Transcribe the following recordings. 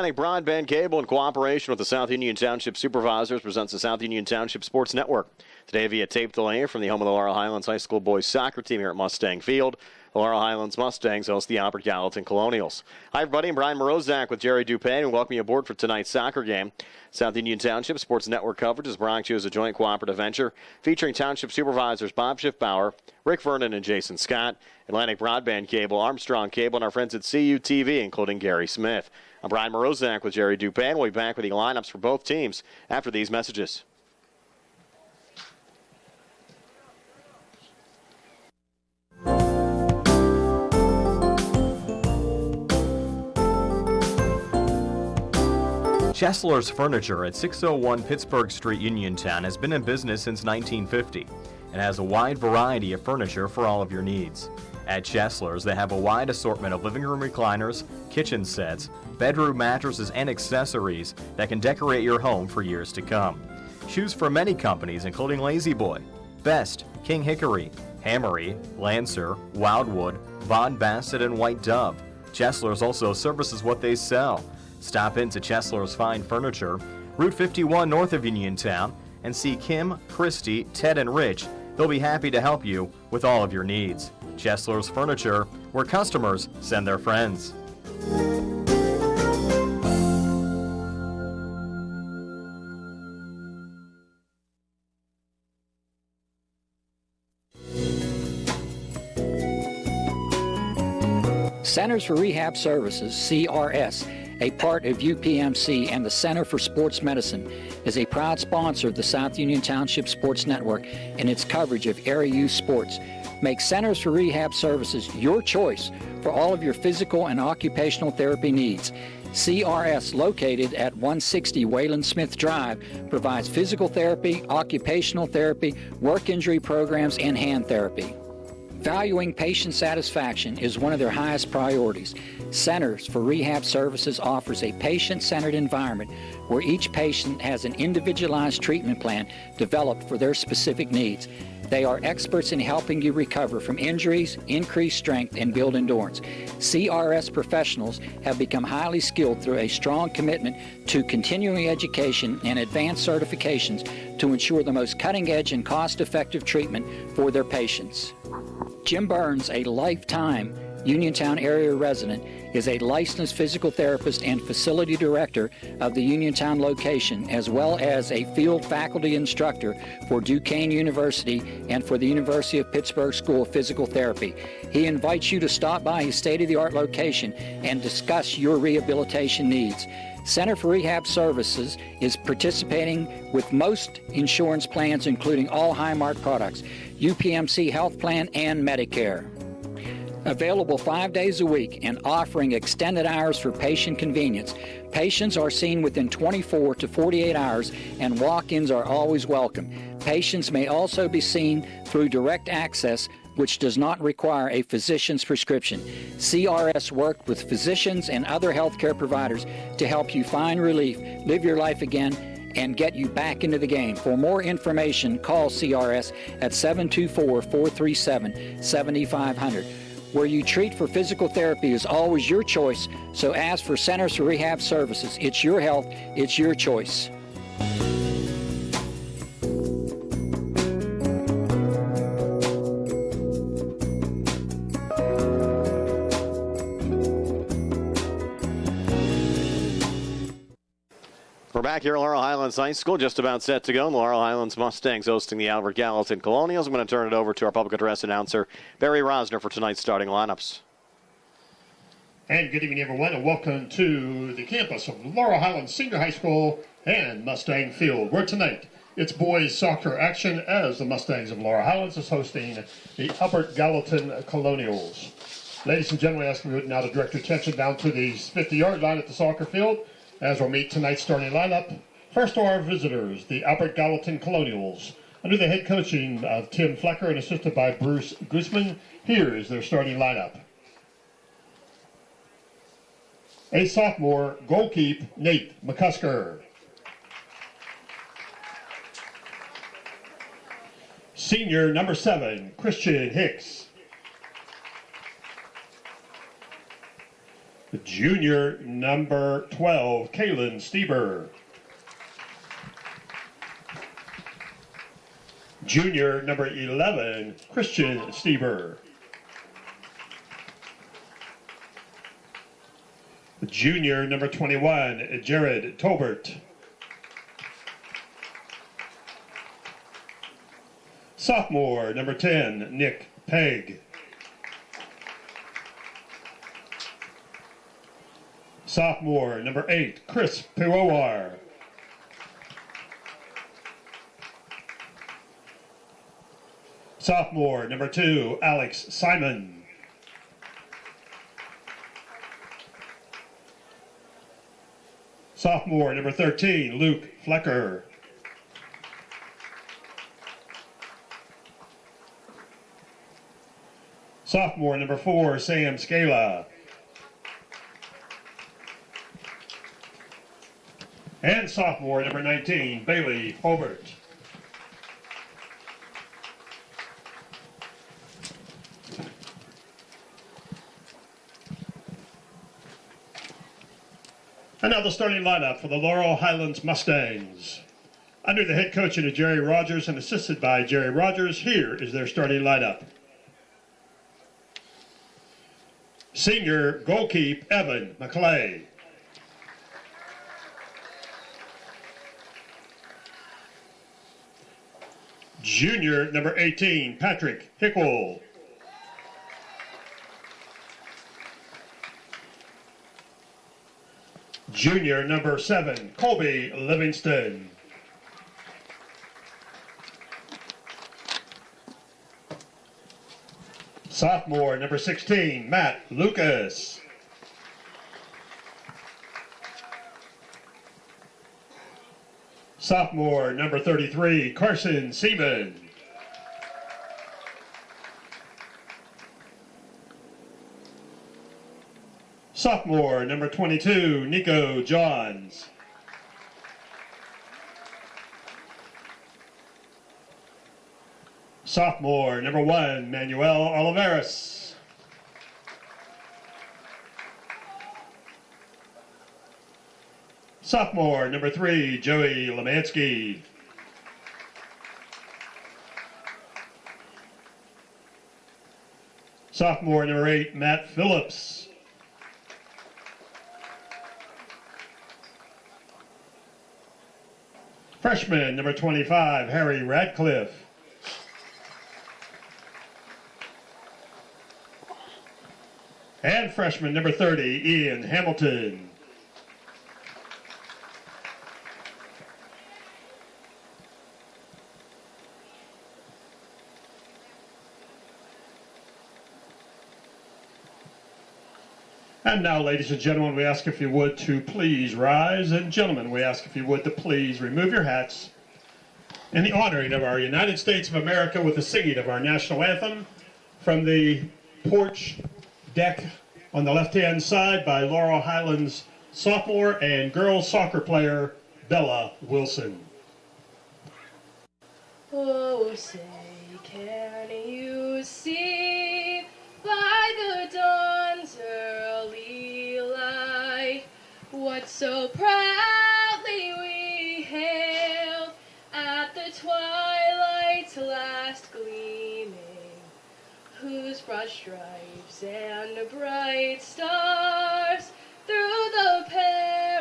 Atlantic Broadband Cable, in cooperation with the South Union Township Supervisors, presents the South Union Township Sports Network. Today via tape delay from the home of the Laurel Highlands High School boys soccer team here at Mustang Field. The Laurel Highlands Mustangs host the Albert Gallatin Colonials. Hi, everybody. I'm Brian Morozak with Jerry Dupay, and welcome you aboard for tonight's soccer game. South Union Township Sports Network coverage is brought to you as a joint cooperative venture featuring Township Supervisors Bob Schiffbauer, Rick Vernon, and Jason Scott, Atlantic Broadband Cable, Armstrong Cable, and our friends at CUTV, including Gary Smith. I'm Brian Morozak with Jerry Dupay, and we'll be back with the lineups for both teams after these messages. Chesler's Furniture at 601 Pittsburgh Street, Uniontown has been in business since 1950 and has a wide variety of furniture for all of your needs. At Chesler's, they have a wide assortment of living room recliners, kitchen sets, bedroom mattresses, and accessories that can decorate your home for years to come. Choose from many companies including Lazy Boy, Best, King Hickory, Hammery, Lancer, Wildwood, Von Bassett, and White Dove. Chesler's also services what they sell. Stop into Chesler's Fine Furniture, Route 51 north of Uniontown, and see Kim, Christy, Ted, and Rich. They'll be happy to help you with all of your needs. Chesler's Furniture, where customers send their friends. Centers for Rehab Services, CRS, a part of UPMC and the Center for Sports Medicine, is a proud sponsor of the South Union Township Sports Network and its coverage of area youth sports. Make Centers for Rehab Services your choice for all of your physical and occupational therapy needs. CRS, located at 160 Wayland Smith Drive, provides physical therapy, occupational therapy, work injury programs, and hand therapy. Valuing patient satisfaction is one of their highest priorities. Centers for Rehab Services offers a patient-centered environment where each patient has an individualized treatment plan developed for their specific needs. They are experts in helping you recover from injuries, increase strength, and build endurance. CRS professionals have become highly skilled through a strong commitment to continuing education and advanced certifications to ensure the most cutting-edge and cost-effective treatment for their patients. Jim Burns, a lifetime Uniontown area resident, is a licensed physical therapist and facility director of the Uniontown location, as well as a field faculty instructor for Duquesne University and for the University of Pittsburgh School of Physical Therapy. He invites you to stop by his state-of-the-art location and discuss your rehabilitation needs. Center for Rehab Services is participating with most insurance plans, including all Highmark products, UPMC Health Plan, and Medicare. Available 5 days a week and offering extended hours for patient convenience. Patients are seen within 24 to 48 hours, and walk-ins are always welcome. Patients may also be seen through direct access, which does not require a physician's prescription. CRS worked with physicians and other healthcare providers to help you find relief, live your life again, and get you back into the game. For more information, call CRS at 724-437-7500. Where you treat for physical therapy is always your choice, so ask for Centers for Rehab Services. It's your health, it's your choice. We're back here at Laurel Highlands High School, just about set to go. Laurel Highlands Mustangs hosting the Albert Gallatin Colonials. I'm going to turn it over to our public address announcer, Barry Rosner, for tonight's starting lineups. And good evening, everyone, and welcome to the campus of Laurel Highlands Senior High School and Mustang Field, where tonight it's boys soccer action as the Mustangs of Laurel Highlands is hosting the Albert Gallatin Colonials. Ladies and gentlemen, I ask you now to direct your attention down to the 50-yard line at the soccer field as we'll meet tonight's starting lineup. First to our visitors, the Albert Gallatin Colonials. Under the head coaching of Tim Flecker and assisted by Bruce Guzman, here is their starting lineup. A sophomore, goalkeeper Nate McCusker. Senior number 7, Christian Hicks. Junior number 12, Kaylin Stieber. Junior number 11, Christian Stieber. Junior number 21, Jared Tolbert. Sophomore number 10, Nick Pegg. Sophomore number 8, Chris Piwowar. Sophomore number 2, Alex Simon. Sophomore number 13, Luke Flecker. Sophomore number 4, Sam Scala. And sophomore number 19, Bailey Hobart. And now the starting lineup for the Laurel Highlands Mustangs. Under the head coaching of Jerry Rogers and assisted by Jerry Rogers, here is their starting lineup. Senior goalkeeper Evan McClay. Junior number 18, Patrick Hickle. Junior number 7, Colby Livingston. Sophomore number 16, Matt Lucas. Sophomore number 33, Carson Seaman. Sophomore number 22, Nico Johns. Sophomore number 1, Manuel Oliveras. Sophomore number 3, Joey Lemansky. Sophomore number 8, Matt Phillips. Freshman number 25, Harry Radcliffe. And freshman number 30, Ian Hamilton. And now, ladies and gentlemen, we ask if you would to please rise. And gentlemen, we ask if you would to please remove your hats in the honoring of our United States of America with the singing of our national anthem from the porch deck on the left-hand side by Laurel Highlands sophomore and girls soccer player Bella Wilson. Oh, say, can you see by the dawn's early light what so proudly we hailed at the twilight's last gleaming, whose broad stripes and bright stars through the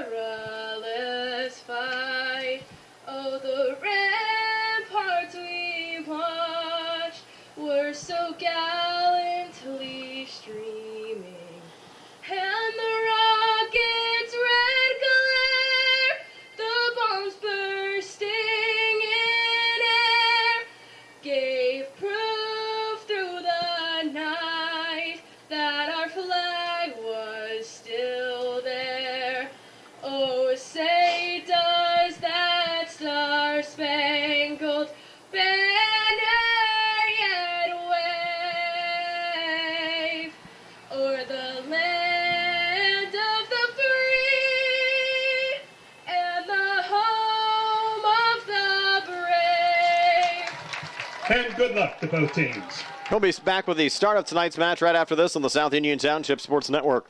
perilous fight, oh, the ramparts we watched were so gallantly streaming, and the rocket's red glare, the bombs bursting in air, gave proof through the night that our flag was still there. Oh, say does that star-spangled banner yet wave o'er the land of the free and the home of the brave? And good luck to both teams. We'll be back with the start of tonight's match right after this on the South Union Township Sports Network.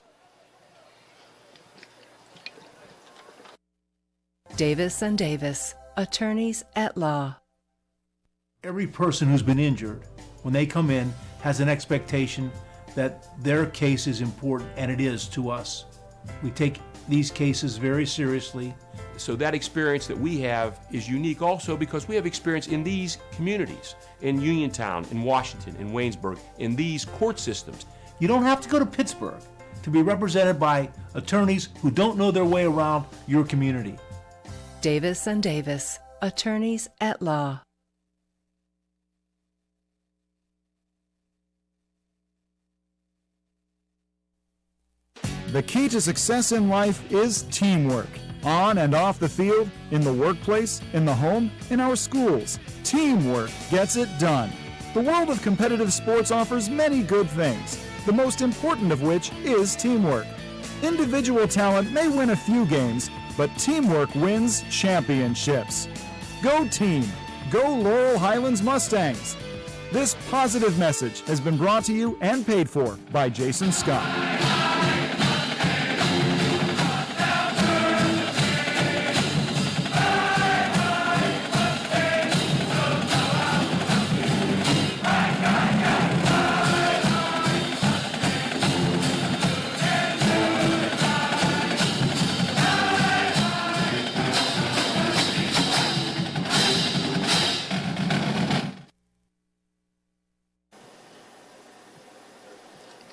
Davis & Davis, attorneys at law. Every person who's been injured, when they come in, has an expectation that their case is important, and it is to us. We take these cases very seriously. So that experience that we have is unique also because we have experience in these communities, in Uniontown, in Washington, in Waynesburg, in these court systems. You don't have to go to Pittsburgh to be represented by attorneys who don't know their way around your community. Davis & Davis, attorneys at law. The key to success in life is teamwork. On and off the field, in the workplace, in the home, in our schools. Teamwork gets it done. The world of competitive sports offers many good things, the most important of which is teamwork. Individual talent may win a few games, but teamwork wins championships. Go team! Go Laurel Highlands Mustangs! This positive message has been brought to you and paid for by Jason Scott.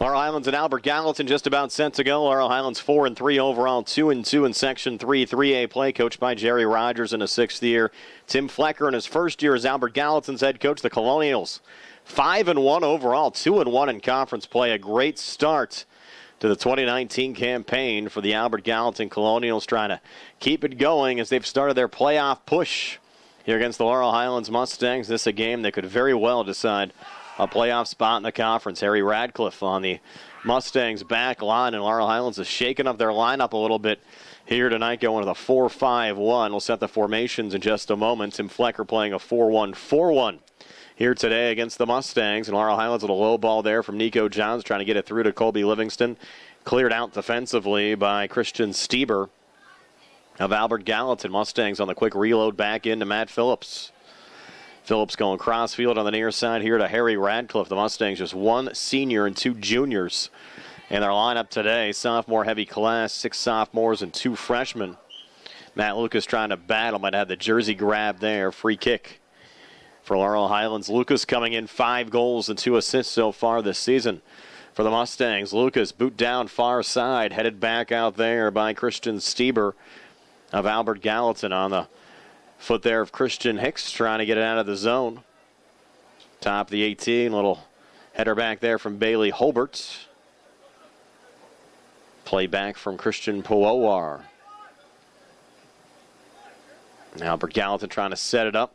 Laurel Highlands and Albert Gallatin just about set to go. Laurel Highlands 4-3 overall, 2-2 in Section 3, 3A play, coached by Jerry Rogers in his 6th year. Tim Flecker in his 1st year as Albert Gallatin's head coach. The Colonials 5-1 overall, 2-1 in conference play. A great start to the 2019 campaign for the Albert Gallatin Colonials, trying to keep it going as they've started their playoff push here against the Laurel Highlands Mustangs. This is a game that could very well decide a playoff spot in the conference. Harry Radcliffe on the Mustangs back line, and Laurel Highlands is shaking up their lineup a little bit here tonight, going to the 4-5-1. We'll set the formations in just a moment. Tim Flecker playing a 4-1-4-1 here today against the Mustangs, and Laurel Highlands with a low ball there from Nico Johns, trying to get it through to Colby Livingston. Cleared out defensively by Christian Stieber of Albert Gallatin. Mustangs on the quick reload back into Matt Phillips. Phillips going crossfield on the near side here to Harry Radcliffe. The Mustangs just 1 senior and 2 juniors in their lineup today. Sophomore heavy class, 6 sophomores and 2 freshmen. Matt Lucas trying to battle, might have the jersey grab there. Free kick for Laurel Highlands. Lucas coming in 5 goals and 2 assists so far this season for the Mustangs. Lucas boot down far side, headed back out there by Christian Stieber of Albert Gallatin on the foot there of Christian Hicks, trying to get it out of the zone. Top of the 18, little header back there from Bailey Holbert. Play back from Christian Powowar. Albert Gallatin trying to set it up.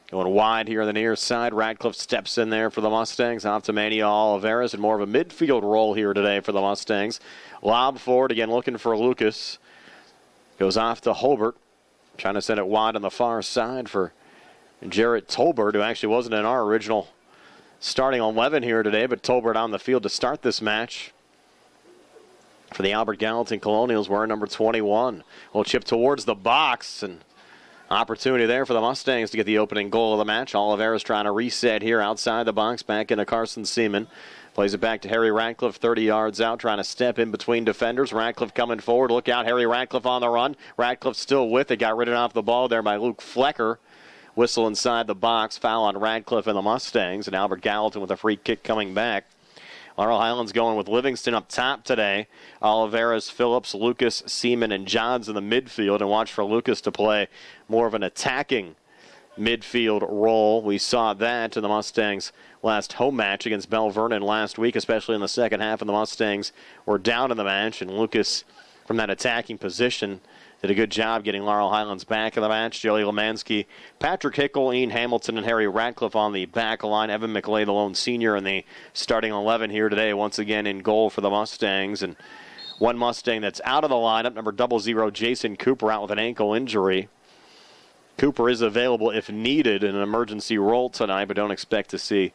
Going wide here on the near side. Radcliffe steps in there for the Mustangs. Off to Mania Oliveras, and more of a midfield role here today for the Mustangs. Lob forward, again looking for Lucas. Goes off to Holbert. Trying to send it wide on the far side for Jarrett Tolbert, who actually wasn't in our original starting 11 here today, but Tolbert on the field to start this match for the Albert Gallatin Colonials, wearing number 21. Will chip towards the box, and opportunity there for the Mustangs to get the opening goal of the match. Oliveira's trying to reset here outside the box, back into Carson Seaman. Plays it back to Harry Radcliffe, 30 yards out, trying to step in between defenders. Radcliffe coming forward. Look out, Harry Radcliffe on the run. Radcliffe still with it. Got ridden off the ball there by Luke Flecker. Whistle inside the box. Foul on Radcliffe and the Mustangs. And Albert Gallatin with a free kick coming back. Laurel Highlands going with Livingston up top today. Oliveras, Phillips, Lucas, Seaman, and Johns in the midfield. And watch for Lucas to play more of an attacking midfield role. We saw that in the Mustangs' last home match against Bell Vernon last week, especially in the second half, and the Mustangs were down in the match, and Lucas from that attacking position did a good job getting Laurel Highlands back in the match. Joey Lemansky, Patrick Hickle, Ian Hamilton, and Harry Radcliffe on the back line. Evan McLeay, the lone senior, in the starting 11 here today, once again in goal for the Mustangs. And one Mustang that's out of the lineup, number 00, Jason Cooper, out with an ankle injury. Cooper is available if needed in an emergency role tonight, but don't expect to see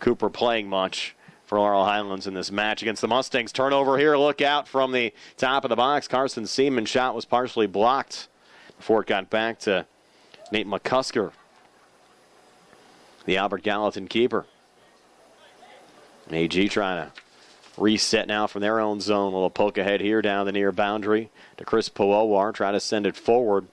Cooper playing much for Laurel Highlands in this match against the Mustangs. Turnover here. Look out from the top of the box. Carson Seaman's shot was partially blocked before it got back to Nate McCusker, the Albert Gallatin keeper. AG trying to reset now from their own zone. A little poke ahead here down the near boundary to Chris Powowar. Trying to send it forward.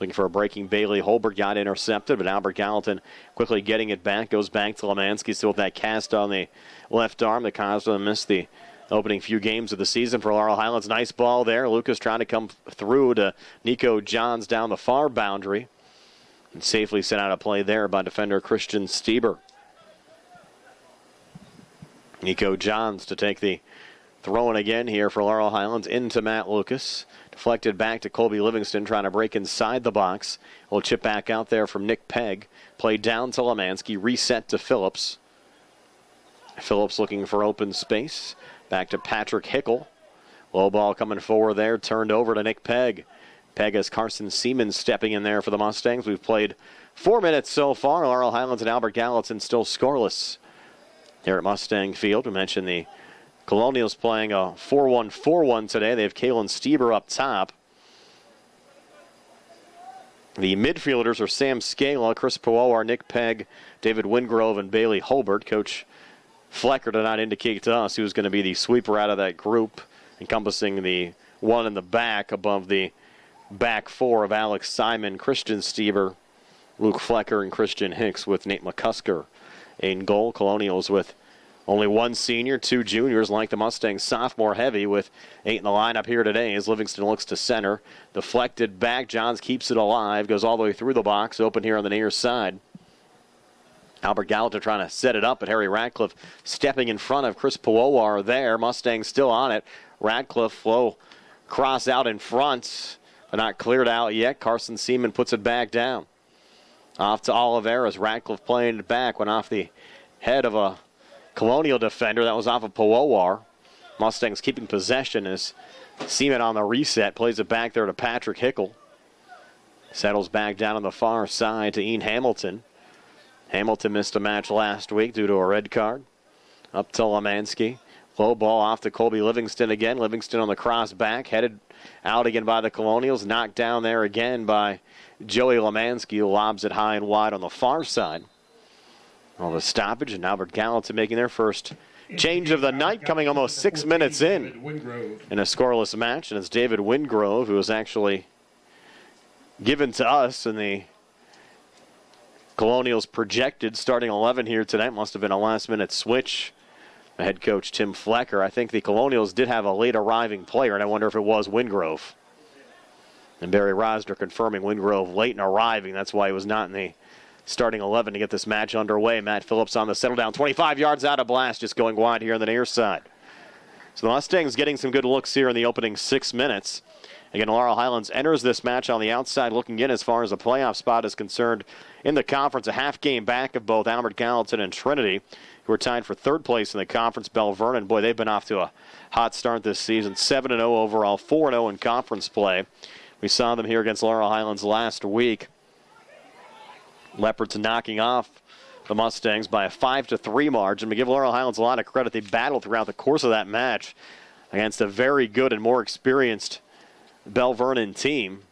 Looking for a breaking Bailey Holbert. Got intercepted, but Albert Gallatin quickly getting it back. Goes back to Lemansky. Still with that cast on the left arm that caused him to miss the opening few games of the season for Laurel Highlands. Nice ball there. Lucas trying to come through to Nico Johns down the far boundary. And safely sent out a play there by defender Christian Stieber. Nico Johns to take the throw-in again here for Laurel Highlands into Matt Lucas. Deflected back to Colby Livingston, trying to break inside the box. A little chip back out there from Nick Pegg. Play down to Lemansky, reset to Phillips. Phillips looking for open space. Back to Patrick Hickel. Low ball coming forward there, turned over to Nick Pegg. Pegg has Carson Seaman stepping in there for the Mustangs. We've played 4 minutes so far. Laurel Highlands and Albert Gallatin still scoreless here at Mustang Field. We mentioned the Colonials playing a 4-1-4-1 today. They have Kalen Stieber up top. The midfielders are Sam Scala, Chris Powowar, Nick Pegg, David Wingrove, and Bailey Holbert. Coach Flecker did not indicate to us who was going to be the sweeper out of that group, encompassing the one in the back above the back four of Alex Simon, Christian Stieber, Luke Flecker, and Christian Hicks, with Nate McCusker in goal. Colonials with only one senior, 2 juniors, like the Mustangs, sophomore heavy, with 8 in the lineup here today as Livingston looks to center. Deflected back. Johns keeps it alive, goes all the way through the box, open here on the near side. Albert Gallatin trying to set it up, but Harry Ratcliffe stepping in front of Chris Powowar there. Mustangs still on it. Ratcliffe, low cross out in front, but not cleared out yet. Carson Seaman puts it back down. Off to Oliveras. Ratcliffe playing it back. Went off the head of a Colonial defender. That was off of Powowar. Mustangs keeping possession as Seaman on the reset. Plays it back there to Patrick Hickel. Settles back down on the far side to Ian Hamilton. Hamilton missed a match last week due to a red card. Up to Lemansky. Low ball off to Colby Livingston again. Livingston on the cross back. Headed out again by the Colonials. Knocked down there again by Joey Lemansky, who lobs it high and wide on the far side. Well, the stoppage, and Albert Gallatin making their first change of the night, coming almost 6 minutes in a scoreless match. And it's David Wingrove, who was actually given to us in the Colonials' projected starting 11 here tonight. Must have been a last-minute switch. Head coach Tim Flecker. I think the Colonials did have a late arriving player, and I wonder if it was Wingrove. And Barry Rosner confirming Wingrove late in arriving. That's why he was not in the starting 11 to get this match underway. Matt Phillips on the settle down. 25 yards out of blast, just going wide here on the near side. So the Mustangs getting some good looks here in the opening 6 minutes. Again, Laurel Highlands enters this match on the outside looking in as far as a playoff spot is concerned in the conference. A half game back of both Albert Gallatin and Trinity, who are tied for third place in the conference. Bell Vernon, boy, they've been off to a hot start this season. 7-0 overall, 4-0 in conference play. We saw them here against Laurel Highlands last week. Leopards knocking off the Mustangs by a 5-3 margin. We give Laurel Highlands a lot of credit. They battled throughout the course of that match against a very good and more experienced Bell Vernon team,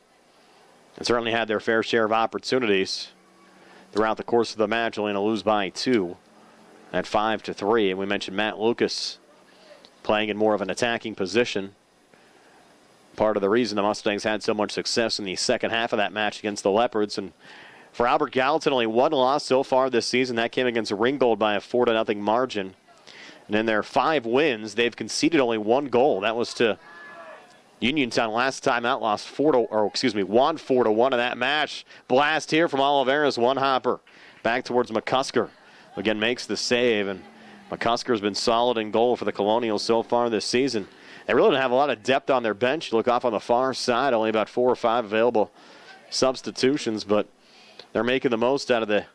and certainly had their fair share of opportunities throughout the course of the match, only to lose by 2 at 5-3. And we mentioned Matt Lucas playing in more of an attacking position. Part of the reason the Mustangs had so much success in the second half of that match against the Leopards. And for Albert Gallatin, only one loss so far this season. That came against Ringgold by a 4-0 margin. And in their 5 wins, they've conceded only 1 goal. That was to Uniontown last time out, won 4-1 in that match. Blast here from Oliveras, one hopper. Back towards McCusker. Again, makes the save, and McCusker's been solid in goal for the Colonials so far this season. They really don't have a lot of depth on their bench. You look off on the far side, only about 4 or 5 available substitutions, but they're making the most out of the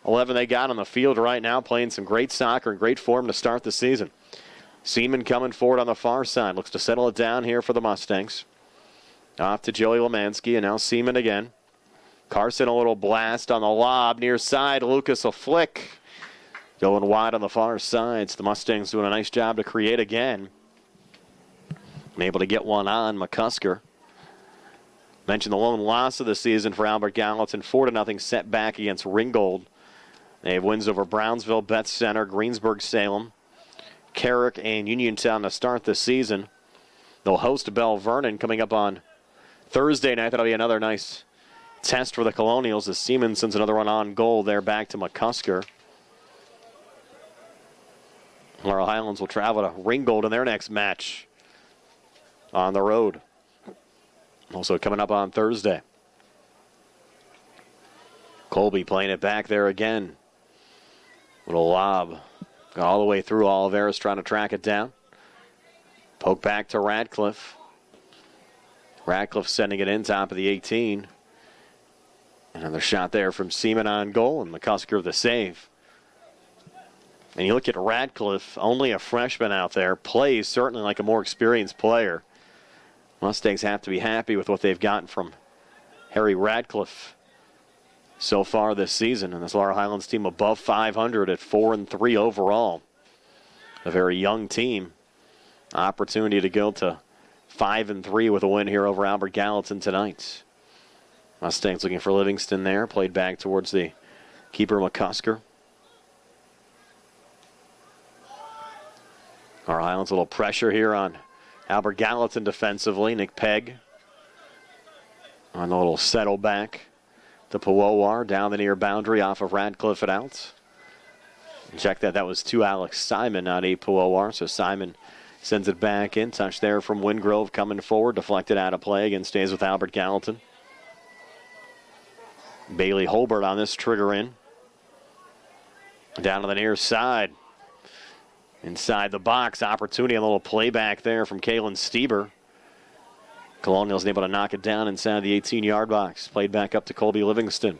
11 they got on the field right now, playing some great soccer and great form to start the season. Seaman coming forward on the far side. Looks to settle it down here for the Mustangs. Off to Joey Lemansky, and now Seaman again. Carson a little blast on the lob. Near side, Lucas a flick. Going wide on the far side. So the Mustangs doing a nice job to create again. And able to get one on McCusker. Mentioned the lone loss of the season for Albert Gallatin, 4-0 setback against Ringgold. They have wins over Brownsville, Betts Center, Greensburg-Salem, Carrick, and Uniontown to start the season. They'll host Bell Vernon coming up on Thursday night. That'll be another nice test for the Colonials as Seaman sends another one on goal there back to McCusker. Laurel Highlands will travel to Ringgold in their next match on the road. Also coming up on Thursday. Colby playing it back there again. Little lob. Got all the way through. Oliveras trying to track it down. Poke back to Radcliffe. Radcliffe sending it in top of the 18. Another shot there from Seaman on goal, and McCusker with the save. And you look at Radcliffe, only a freshman out there, plays certainly like a more experienced player. Mustangs have to be happy with what they've gotten from Harry Radcliffe so far this season. And this Laurel Highlands team above 500 at 4-3 overall. A very young team. Opportunity to go to 5-3 with a win here over Albert Gallatin tonight. Mustangs looking for Livingston there. Played back towards the keeper, McCusker. Laurel Highlands, a little pressure here on Albert Gallatin defensively. Nick Pegg on the little settle back to Powowar down the near boundary off of Radcliffe and out. Check that was to Alex Simon, not a Powowar. So Simon sends it back in. Touch there from Wingrove coming forward. Deflected out of play. Again stays with Albert Gallatin. Bailey Holbert on this trigger in. Down to the near side. Inside the box, opportunity, a little playback there from Kalen Stieber. Colonials able to knock it down inside the 18-yard box. Played back up to Colby Livingston.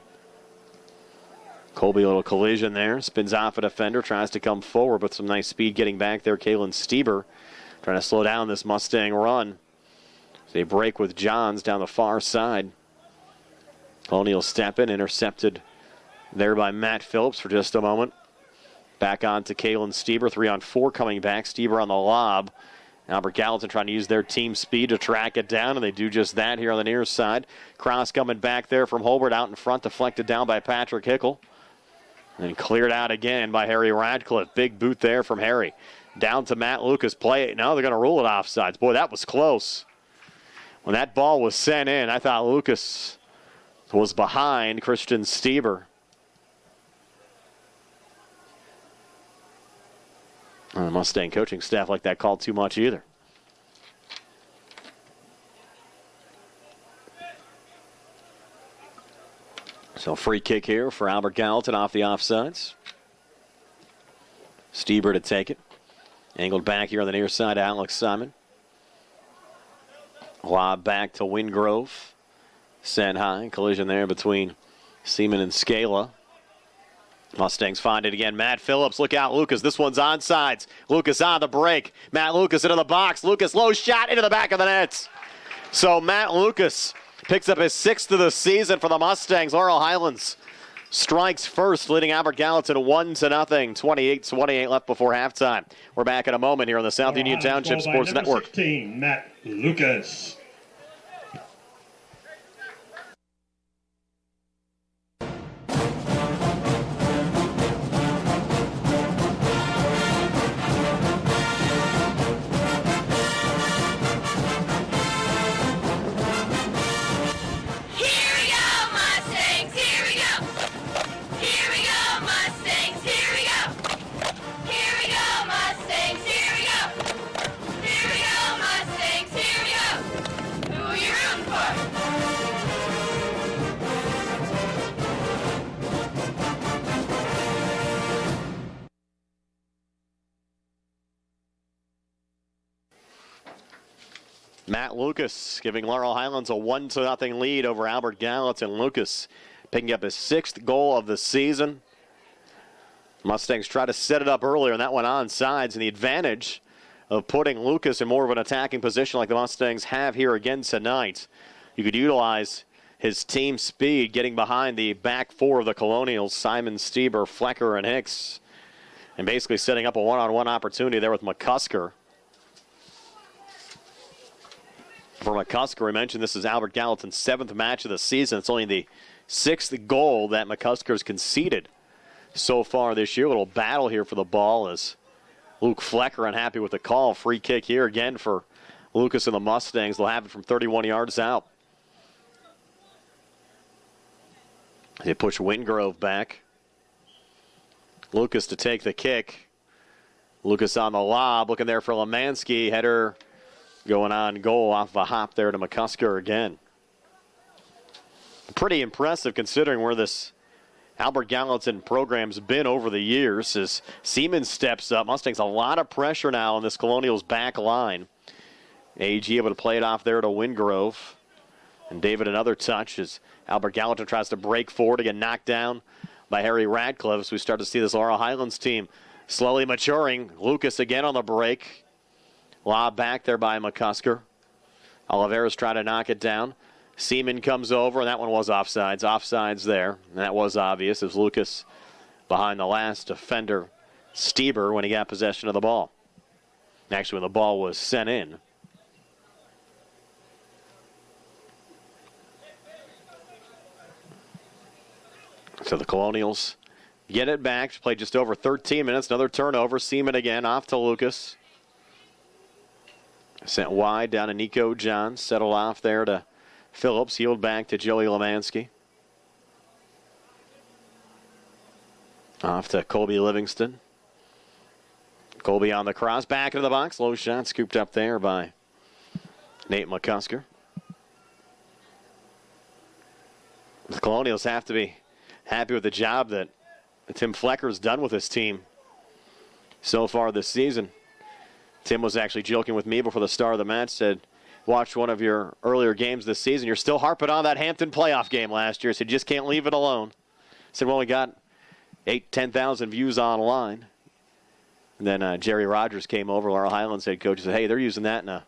Colby, a little collision there. Spins off a defender, tries to come forward, but some nice speed getting back there. Kalen Stieber trying to slow down this Mustang run. They break with Johns down the far side. Colonials step in, intercepted there by Matt Phillips for just a moment. Back on to Kalen Stieber, 3-on-4 coming back. Stieber on the lob. Albert Gallatin trying to use their team speed to track it down, and they do just that here on the near side. Cross coming back there from Holbert out in front, deflected down by Patrick Hickel. And cleared out again by Harry Radcliffe. Big boot there from Harry. Down to Matt Lucas. Play it. Now they're going to rule it offsides. Boy, that was close. When that ball was sent in, I thought Lucas was behind Christian Stieber. The Mustang coaching staff like that called too much either. So free kick here for Albert Gallatin off the offsides. Stieber to take it. Angled back here on the near side to Alex Simon. Lob back to Wingrove. Sent high. Collision there between Seaman and Scala. Mustangs find it again. Matt Phillips, look out, Lucas. This one's onside. Lucas on the break. Matt Lucas into the box. Lucas, low shot into the back of the net. So Matt Lucas picks up his 6th of the season for the Mustangs. Laurel Highlands strikes first, leading Albert Gallatin 1-0. 28-28 left before halftime. We're back in a moment here on the South Union Township Sports Network. 16, Matt Lucas. Matt Lucas giving Laurel Highlands a 1-0 lead over Albert Gallatin. Lucas picking up his 6th goal of the season. Mustangs try to set it up earlier, and that went onside. And the advantage of putting Lucas in more of an attacking position like the Mustangs have here again tonight. You could utilize his team speed getting behind the back four of the Colonials, Simon, Stieber, Flecker, and Hicks. And basically setting up a one-on-one opportunity there with McCusker. For McCusker, we mentioned this is Albert Gallatin's 7th match of the season. It's only the 6th goal that McCusker's conceded so far this year. A little battle here for the ball as Luke Flecker unhappy with the call. Free kick here again for Lucas and the Mustangs. They'll have it from 31 yards out. They push Wingrove back. Lucas to take the kick. Lucas on the lob, looking there for Lemansky. Header going on goal off of a hop there to McCusker again. Pretty impressive considering where this Albert Gallatin program's been over the years as Seaman steps up. Mustangs a lot of pressure now on this Colonials back line. AG able to play it off there to Wingrove. And David another touch as Albert Gallatin tries to break forward to get knocked down by Harry Radcliffe. So we start to see this Laurel Highlands team slowly maturing. Lucas again on the break. Lob back there by McCusker. Oliveira's trying to knock it down. Seaman comes over, and that one was offsides. Offsides there, and that was obvious as Lucas behind the last defender, Stieber, when he got possession of the ball. Actually, when the ball was sent in. So the Colonials get it back. Played just over 13 minutes. Another turnover. Seaman again off to Lucas. Sent wide down to Nico Johns. Settled off there to Phillips. Healed back to Joey Lemansky. Off to Colby Livingston. Colby on the cross. Back into the box. Low shot scooped up there by Nate McCusker. The Colonials have to be happy with the job that Tim Flecker's done with his team so far this season. Tim was actually joking with me before the start of the match, said, watched one of your earlier games this season. You're still harping on that Hampton playoff game last year. Said, you just can't leave it alone. Said, well, we got 10,000 views online. And then Jerry Rogers came over, Laurel Highlands head coach, said, hey, they're using that in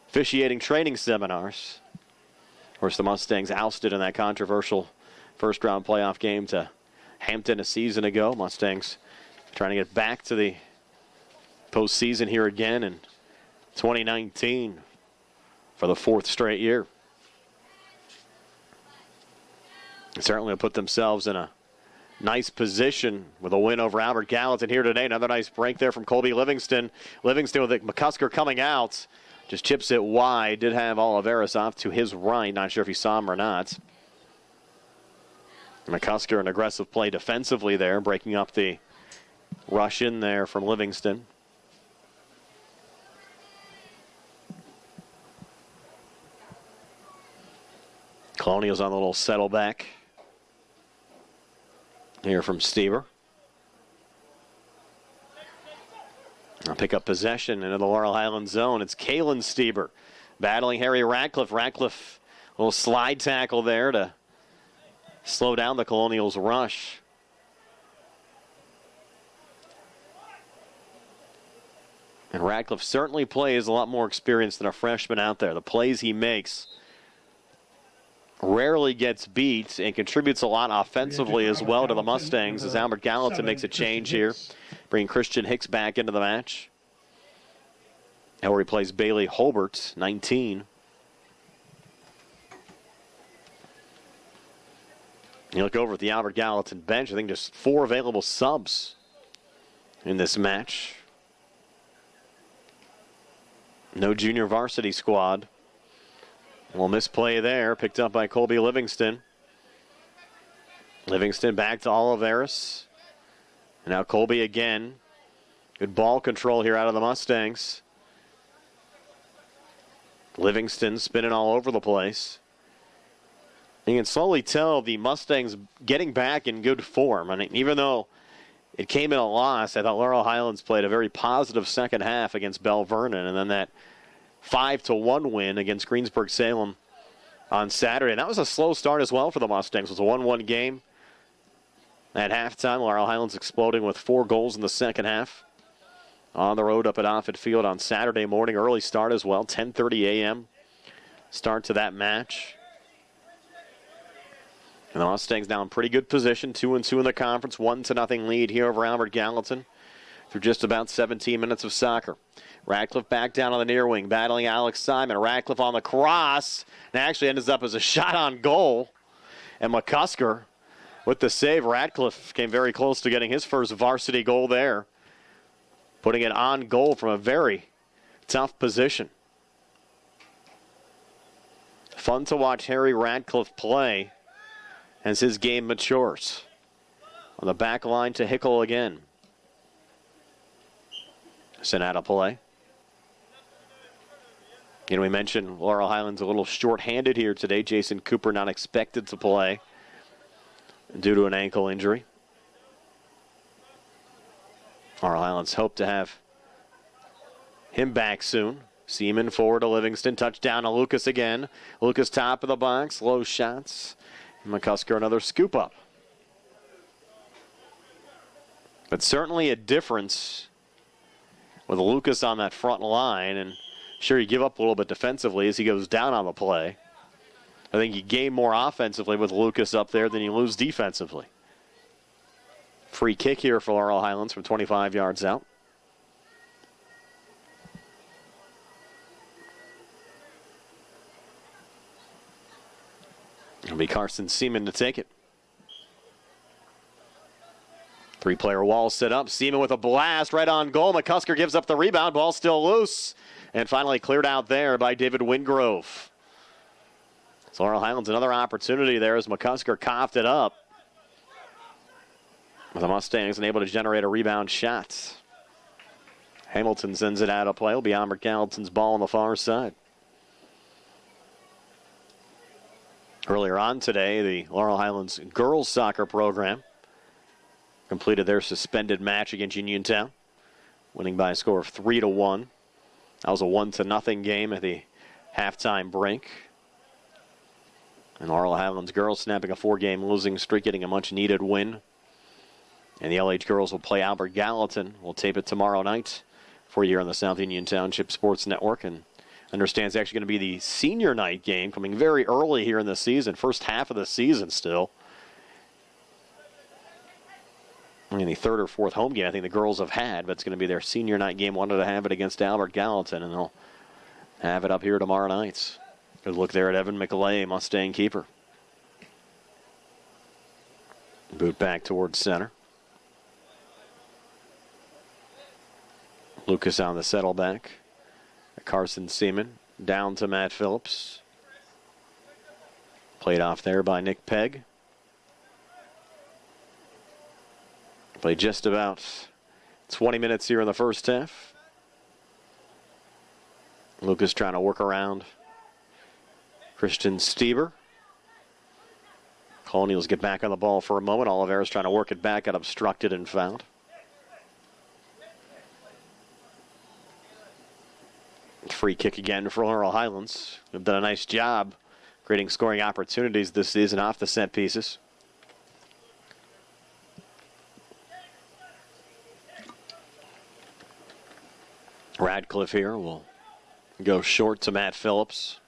officiating training seminars. Of course, the Mustangs ousted in that controversial first-round playoff game to Hampton a season ago. Mustangs trying to get back to the postseason here again in 2019 for the 4th straight year. They certainly put themselves in a nice position with a win over Albert Gallatin here today. Another nice break there from Colby Livingston. Livingston with McCusker coming out. Just chips it wide. Did have Oliveras off to his right. Not sure if he saw him or not. McCusker, an aggressive play defensively there, breaking up the rush in there from Livingston. Colonials on a little settle back here from Stieber. I'll pick up possession into the Laurel Highlands zone. It's Kalen Stieber battling Harry Radcliffe. Radcliffe, a little slide tackle there to slow down the Colonials' rush. And Radcliffe certainly plays a lot more experience than a freshman out there. The plays he makes rarely gets beat and contributes a lot offensively as well to the Mustangs as Albert Gallatin makes a change here, bringing Christian Hicks back into the match. Now where he plays Bailey Holbert, 19. You look over at the Albert Gallatin bench, I think just 4 available subs in this match. No junior varsity squad. Well, misplay there, picked up by Colby Livingston. Livingston back to Oliveras. And now Colby again. Good ball control here out of the Mustangs. Livingston spinning all over the place. You can slowly tell the Mustangs getting back in good form. I mean, even though it came in a loss, I thought Laurel Highlands played a very positive second half against Bell Vernon, and then that 5-1 win against Greensburg-Salem on Saturday. And that was a slow start as well for the Mustangs. It was a 1-1 game. At halftime, Laurel Highlands exploding with 4 goals in the second half. On the road up at Offutt Field on Saturday morning. Early start as well, 10:30 a.m. start to that match. And the Mustangs now in pretty good position, 2-2 in the conference, 1-0 lead here over Albert Gallatin. through just about 17 minutes of soccer. Radcliffe back down on the near wing, battling Alex Simon. Radcliffe on the cross. And actually ends up as a shot on goal. And McCusker with the save. Radcliffe came very close to getting his first varsity goal there. Putting it on goal from a very tough position. Fun to watch Harry Radcliffe play as his game matures. On the back line to Hickel again. Sent out of play. You know, we mentioned Laurel Highlands a little short-handed here today. Jason Cooper not expected to play due to an ankle injury. Laurel Highlands hope to have him back soon. Seaman forward to Livingston. Touchdown to Lucas again. Lucas top of the box. Low shots. McCusker another scoop up. But certainly a difference with Lucas on that front line. And sure, you give up a little bit defensively as he goes down on the play. I think you gain more offensively with Lucas up there than you lose defensively. Free kick here for Laurel Highlands from 25 yards out. It'll be Carson Seaman to take it. Three-player wall set up. Seaman with a blast right on goal. McCusker gives up the rebound. Ball still loose. And finally cleared out there by David Wingrove. So Laurel Highlands another opportunity there as McCusker coughed it up. The Mustangs unable to generate a rebound shot. Hamilton sends it out of play. It'll be Albert Gallatin's ball on the far side. Earlier on today, the Laurel Highlands girls soccer program completed their suspended match against Uniontown, winning by a score of 3-1. That was a 1-0 game at the halftime break. And Laurel Highlands girls snapping a 4-game losing streak, getting a much-needed win. And the LH girls will play Albert Gallatin. We'll tape it tomorrow night for you here on the South Union Township Sports Network. And understand it's actually going to be the senior night game coming very early here in the season, first half of the season still. I mean, the third or fourth home game I think the girls have had, but it's going to be their senior night game. Wanted to have it against Albert Gallatin, and they'll have it up here tomorrow night. Good look there at Evan McLeay, Mustang keeper. Boot back towards center. Lucas on the settle back. Carson Seaman down to Matt Phillips. Played off there by Nick Pegg. Played just about 20 minutes here in the first half. Lucas trying to work around Christian Stieber. Colonials get back on the ball for a moment. Oliveira's trying to work it back, got obstructed and fouled. Free kick again for Laurel Highlands. They've done a nice job creating scoring opportunities this season off the set pieces. Radcliffe here will go short to Matt Phillips.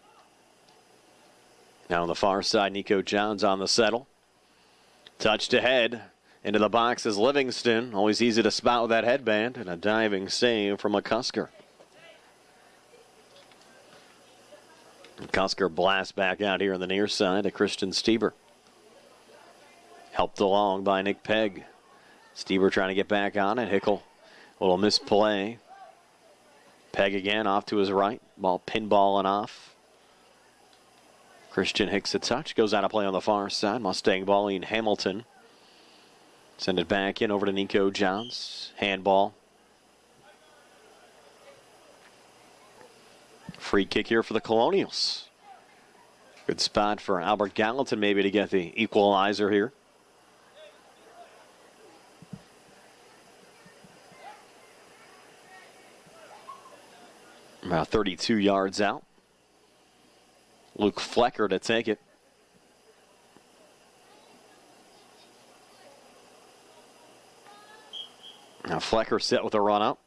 Now on the far side, Nico Johns on the settle. Touched ahead into the box is Livingston. Always easy to spot with that headband, and a diving save from McCusker. McCusker blasts back out here on the near side to Christian Stieber. Helped along by Nick Pegg. Stieber trying to get back on it. Hickel, a little misplay. Pegg again off to his right. Ball pinballing off. Christian Hicks a touch. Goes out of play on the far side. Mustang balling Hamilton. Send it back in over to Nico Johns. Handball. Free kick here for the Colonials. Good spot for Albert Gallatin maybe to get the equalizer here. About 32 yards out. Luke Flecker to take it. Now Flecker set with a run up.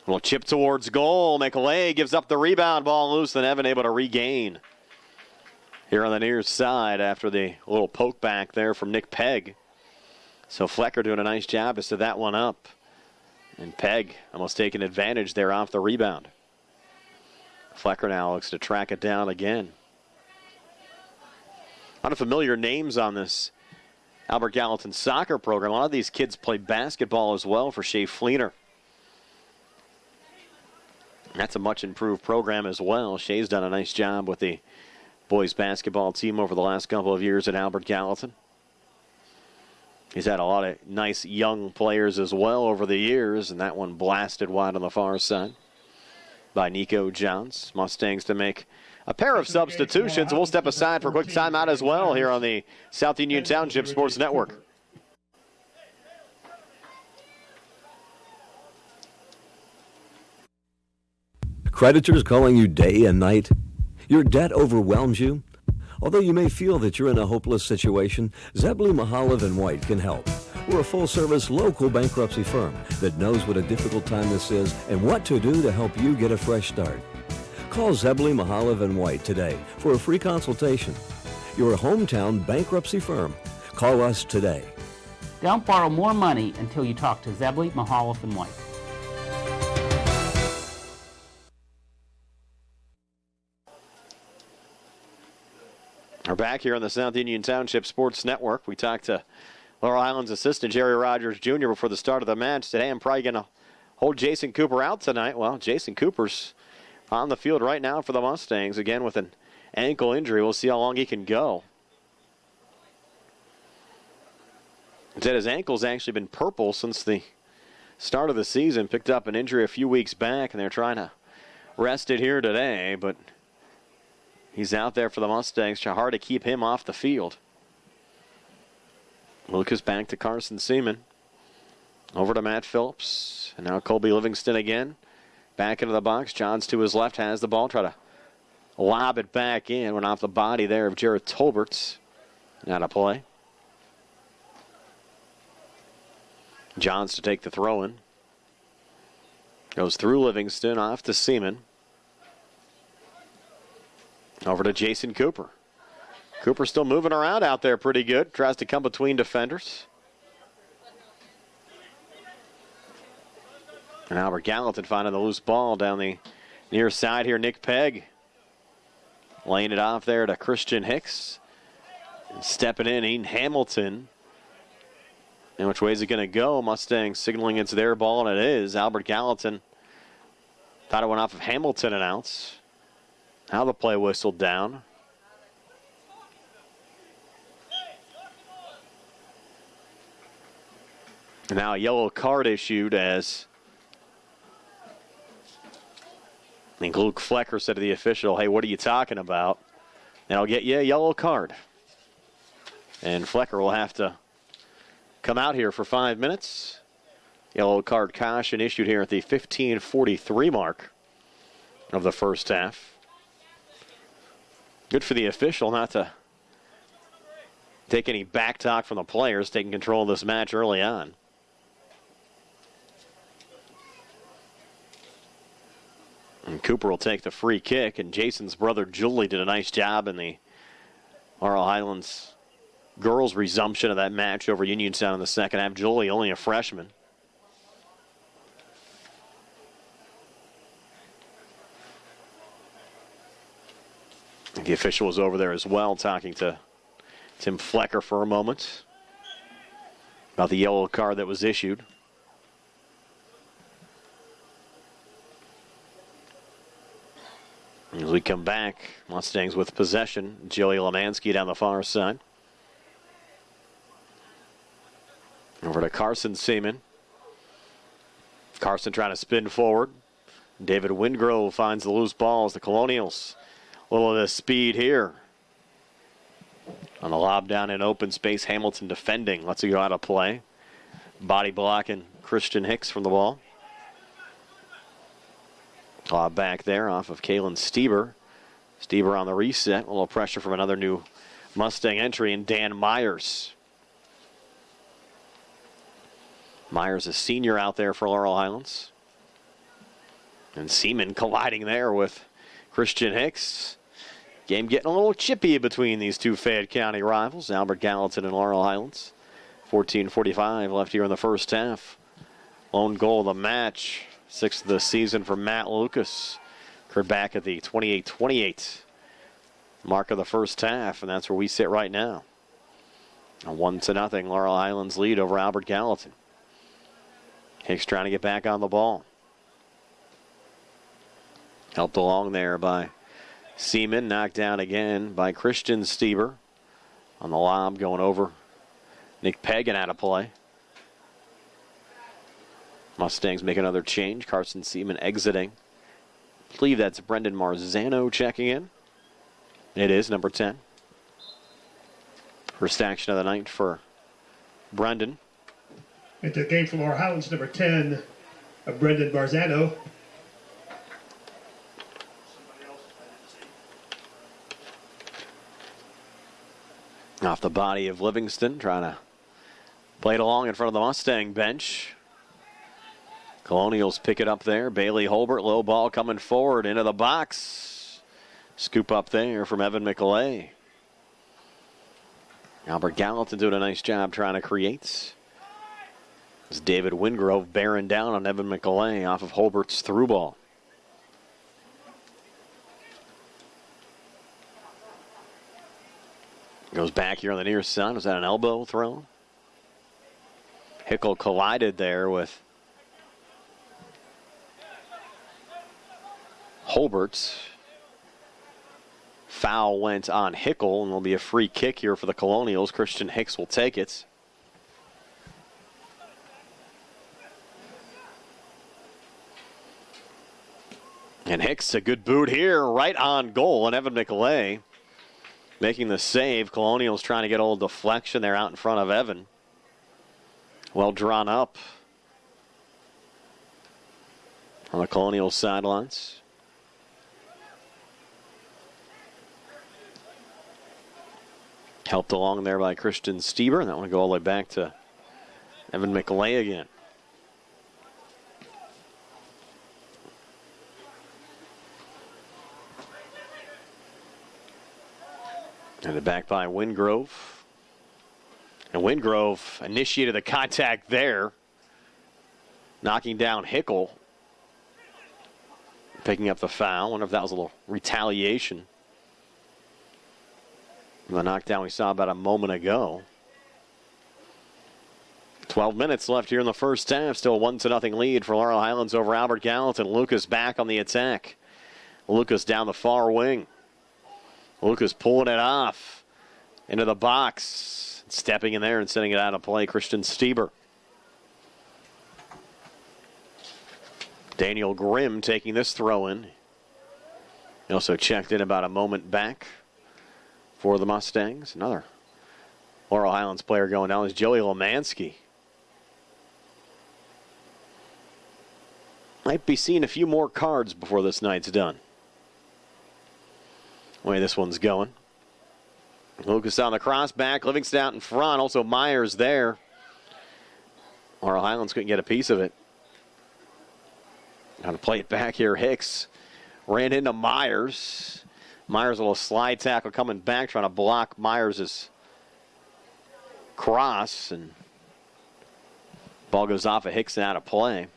Little chip towards goal. McLeay gives up the rebound. Ball loose, and Evan able to regain here on the near side after the little poke back there from Nick Pegg. So Flecker doing a nice job to set that one up. And Pegg almost taking advantage there off the rebound. Flecker now looks to track it down again. A lot of familiar names on this Albert Gallatin soccer program. A lot of these kids play basketball as well for Shea Fleener. That's a much improved program as well. Shea's done a nice job with the boys basketball team over the last couple of years at Albert Gallatin. He's had a lot of nice young players as well over the years, and that one blasted wide on the far side by Nico Johns. Mustangs to make a pair of substitutions. We'll step aside for a quick timeout as well here on the South Union Township Sports Network. Creditors calling you day and night? Your debt overwhelms you? Although you may feel that you're in a hopeless situation, Zebley, Mahalev & White can help. We're a full-service local bankruptcy firm that knows what a difficult time this is and what to do to help you get a fresh start. Call Zebley, Mahalev & White today for a free consultation. Your hometown bankruptcy firm. Call us today. Don't borrow more money until you talk to Zebley, Mahalev & White. We're back here on the South Union Township Sports Network. We talked to Laurel Highlands assistant Jerry Rogers Jr. before the start of the match. Today I'm probably going to hold Jason Cooper out tonight. Well, Jason Cooper's on the field right now for the Mustangs, again with an ankle injury. We'll see how long he can go. Said his ankle's actually been purple since the start of the season. Picked up an injury a few weeks back, and they're trying to rest it here today, but he's out there for the Mustangs. Try hard to keep him off the field. Lucas back to Carson Seaman. Over to Matt Phillips. And now Colby Livingston again. Back into the box. Johns to his left has the ball. Try to lob it back in. Went off the body there of Jared Tolberts. Not a play. Johns to take the throw in. Goes through Livingston off to Seaman. Over to Jason Cooper. Cooper still moving around out there pretty good. Tries to come between defenders. And Albert Gallatin finding the loose ball down the near side here. Nick Pegg laying it off there to Christian Hicks. And stepping in, Ian Hamilton. And which way is it going to go? Mustangs signaling it's their ball, and it is. Albert Gallatin thought it went off of Hamilton and outs. Now the play whistled down. And now a yellow card issued as I think Luke Flecker said to the official, hey, what are you talking about? And I'll get you a yellow card. And Flecker will have to come out here for 5 minutes. Yellow card caution issued here at the 15:43 mark of the first half. Good for the official not to take any back talk from the players, taking control of this match early on. And Cooper will take the free kick, and Jason's brother Julie did a nice job in the Laurel Highlands girls' resumption of that match over Uniontown in the second half. Julie, only a freshman. The official was over there as well, talking to Tim Flecker for a moment about the yellow card that was issued. As we come back, Mustangs with possession. Joey Lemansky down the far side. Over to Carson Seaman. Carson trying to spin forward. David Wingrove finds the loose ball as the Colonials. A little of the speed here. On the lob down in open space, Hamilton defending. Lets it go out of play. Body blocking Christian Hicks from the ball. Lob back there off of Kalen Stieber. Stieber on the reset. A little pressure from another new Mustang entry in Dan Myers. Myers, a senior out there for Laurel Highlands. And Seaman colliding there with Christian Hicks. Game getting a little chippy between these two Fayette County rivals, Albert Gallatin and Laurel Highlands. 14:45 left here in the first half. Lone goal of the match, 6th of the season for Matt Lucas. Occurred back at the 28-28 mark of the first half, and that's where we sit right now. A 1-0 Laurel Highlands lead over Albert Gallatin. Hicks trying to get back on the ball. Helped along there by Seaman, knocked down again by Christian Stieber. On the lob, going over Nick Pagan out of play. Mustangs make another change. Carson Seaman exiting. I believe that's Brendan Marzano checking in. It is number 10. First action of the night for Brendan. Into the game for Laurel Highlands, number 10, Brendan Marzano. Off the body of Livingston, trying to play it along in front of the Mustang bench. Colonials pick it up there. Bailey Holbert, low ball coming forward into the box. Scoop up there from Evan McCallay. Albert Gallatin doing a nice job trying to create. It's David Wingrove bearing down on Evan McCallay off of Holbert's through ball. Goes back here on the near side. Was that an elbow throw? Hickle collided there with Holbert. Foul went on Hickle, and there'll be a free kick here for the Colonials. Christian Hicks will take it. And Hicks, a good boot here, right on goal, and Evan McCallay making the save. Colonials trying to get a little deflection there out in front of Evan. Well drawn up on the Colonials sidelines. Helped along there by Christian Stieber, and that one will go all the way back to Evan McCallay again. Headed back by Wingrove. And Wingrove initiated the contact there, knocking down Hickle. Picking up the foul. I wonder if that was a little retaliation. The knockdown we saw about a moment ago. 12 minutes left here in the first half. Still a 1-0 lead for Laurel Highlands over Albert Gallatin. Lucas back on the attack. Lucas down the far wing. Lucas pulling it off into the box. Stepping in there and sending it out of play, Christian Stieber. Daniel Grimm taking this throw in. He also checked in about a moment back for the Mustangs. Another Laurel Highlands player going down is Joey Lemansky. Might be seeing a few more cards before this night's done. The way this one's going. Lucas on the cross back. Livingston out in front. Also Myers there. Laurel Highlands couldn't get a piece of it. Got to play it back here. Hicks ran into Myers. Myers a little slide tackle coming back, trying to block Myers' cross. And ball goes off of Hicks and out of play.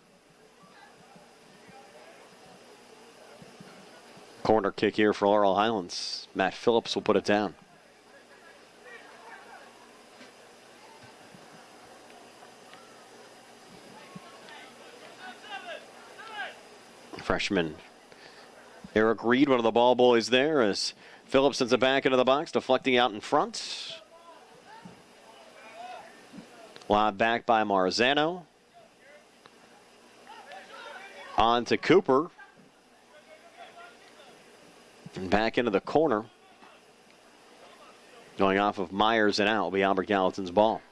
Corner kick here for Laurel Highlands. Matt Phillips will put it down. Freshman Eric Reed, one of the ball boys there, as Phillips sends it back into the box, deflecting out in front. Lob back by Marzano. On to Cooper. And back into the corner. Going off of Myers and out will be Albert Gallatin's ball.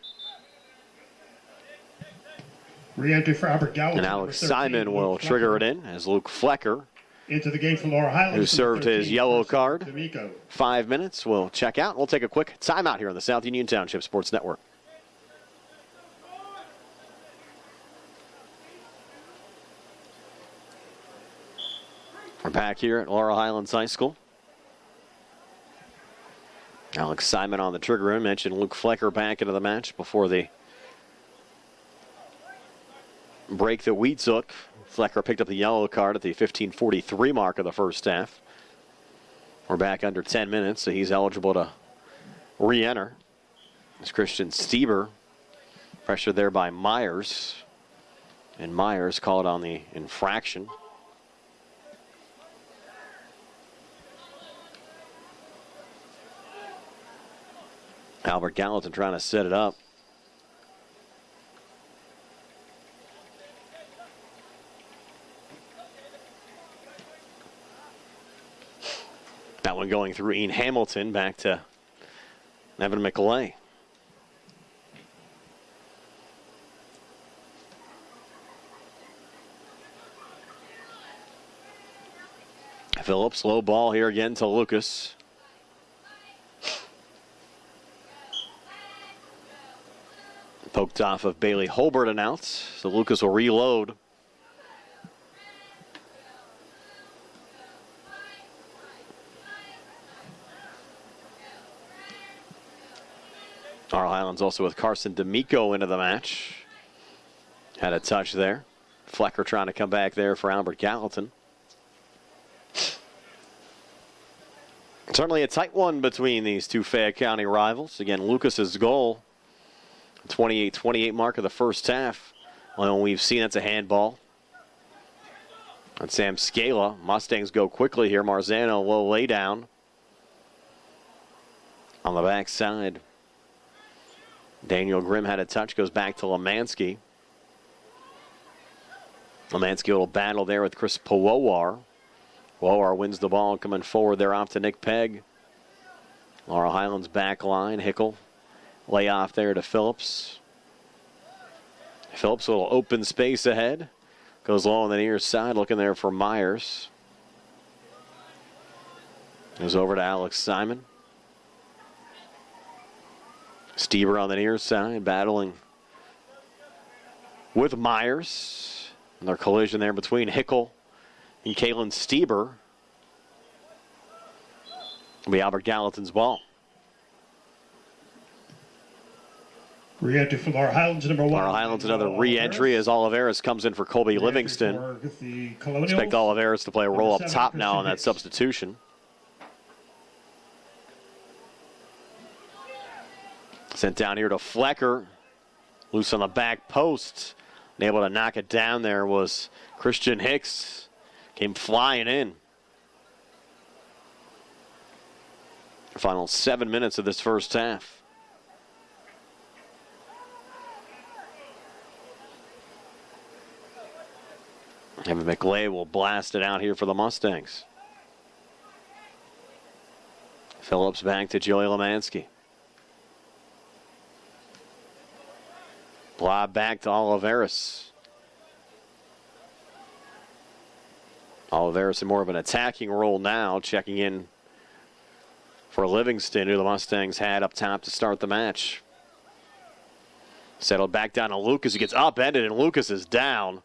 Re-entry for Albert Gallatin. And Alex Simon will trigger it in as Luke Flecker, into the game for Laurel Highlands, who served his yellow card. D'Amico. 5 minutes. We'll check out. We'll take a quick timeout here on the South Union Township Sports Network. We're back here at Laurel Highlands High School. Alex Simon on the trigger. I mentioned Luke Flecker back into the match before the break that we took. Flecker picked up the yellow card at the 15:43 mark of the first half. We're back under 10 minutes, so he's eligible to re-enter. It's Christian Stieber, pressured there by Myers. And Myers called on the infraction. Albert Gallatin trying to set it up. That one going through Ian Hamilton, back to Evan McLay. Phillips, low ball here again to Lucas. Poked off of Bailey Holbert announced, so Lucas will reload. Laurel Highlands also with Carson D'Amico into the match. Had a touch there. Flecker trying to come back there for Albert Gallatin. Certainly a tight one between these two Fayette County rivals. Again, Lucas's goal, 28-28 mark of the first half. Well, we've seen it's a handball. And Sam Scala. Mustangs go quickly here. Marzano, low lay down. On the backside. Daniel Grimm had a touch, goes back to Lemansky. Lemansky a little battle there with Chris Powowar. Powowar wins the ball, coming forward there off to Nick Pegg. Laurel Highlands back line, Hickel. Lay off there to Phillips. Phillips a little open space ahead. Goes low on the near side, looking there for Myers. Goes over to Alex Simon. Stieber on the near side, battling with Myers. And their collision there between Hickel and Kalen Stieber. It'll be Albert Gallatin's ball. Re-entry for Laurel Highlands, number 1. Laurel Highlands another re-entry as Oliveras comes in for Colby Livingston. Expect Oliveras to play a roll up top now on that substitution. Sent down here to Flecker. Loose on the back post. And able to knock it down there was Christian Hicks. Came flying in. Final 7 minutes of this first half. Evan McLay will blast it out here for the Mustangs. Phillips back to Joey Lemansky. Lob back to Oliveras. Oliveras in more of an attacking role now, checking in for Livingston, who the Mustangs had up top to start the match. Settled back down to Lucas. He gets upended, and Lucas is down.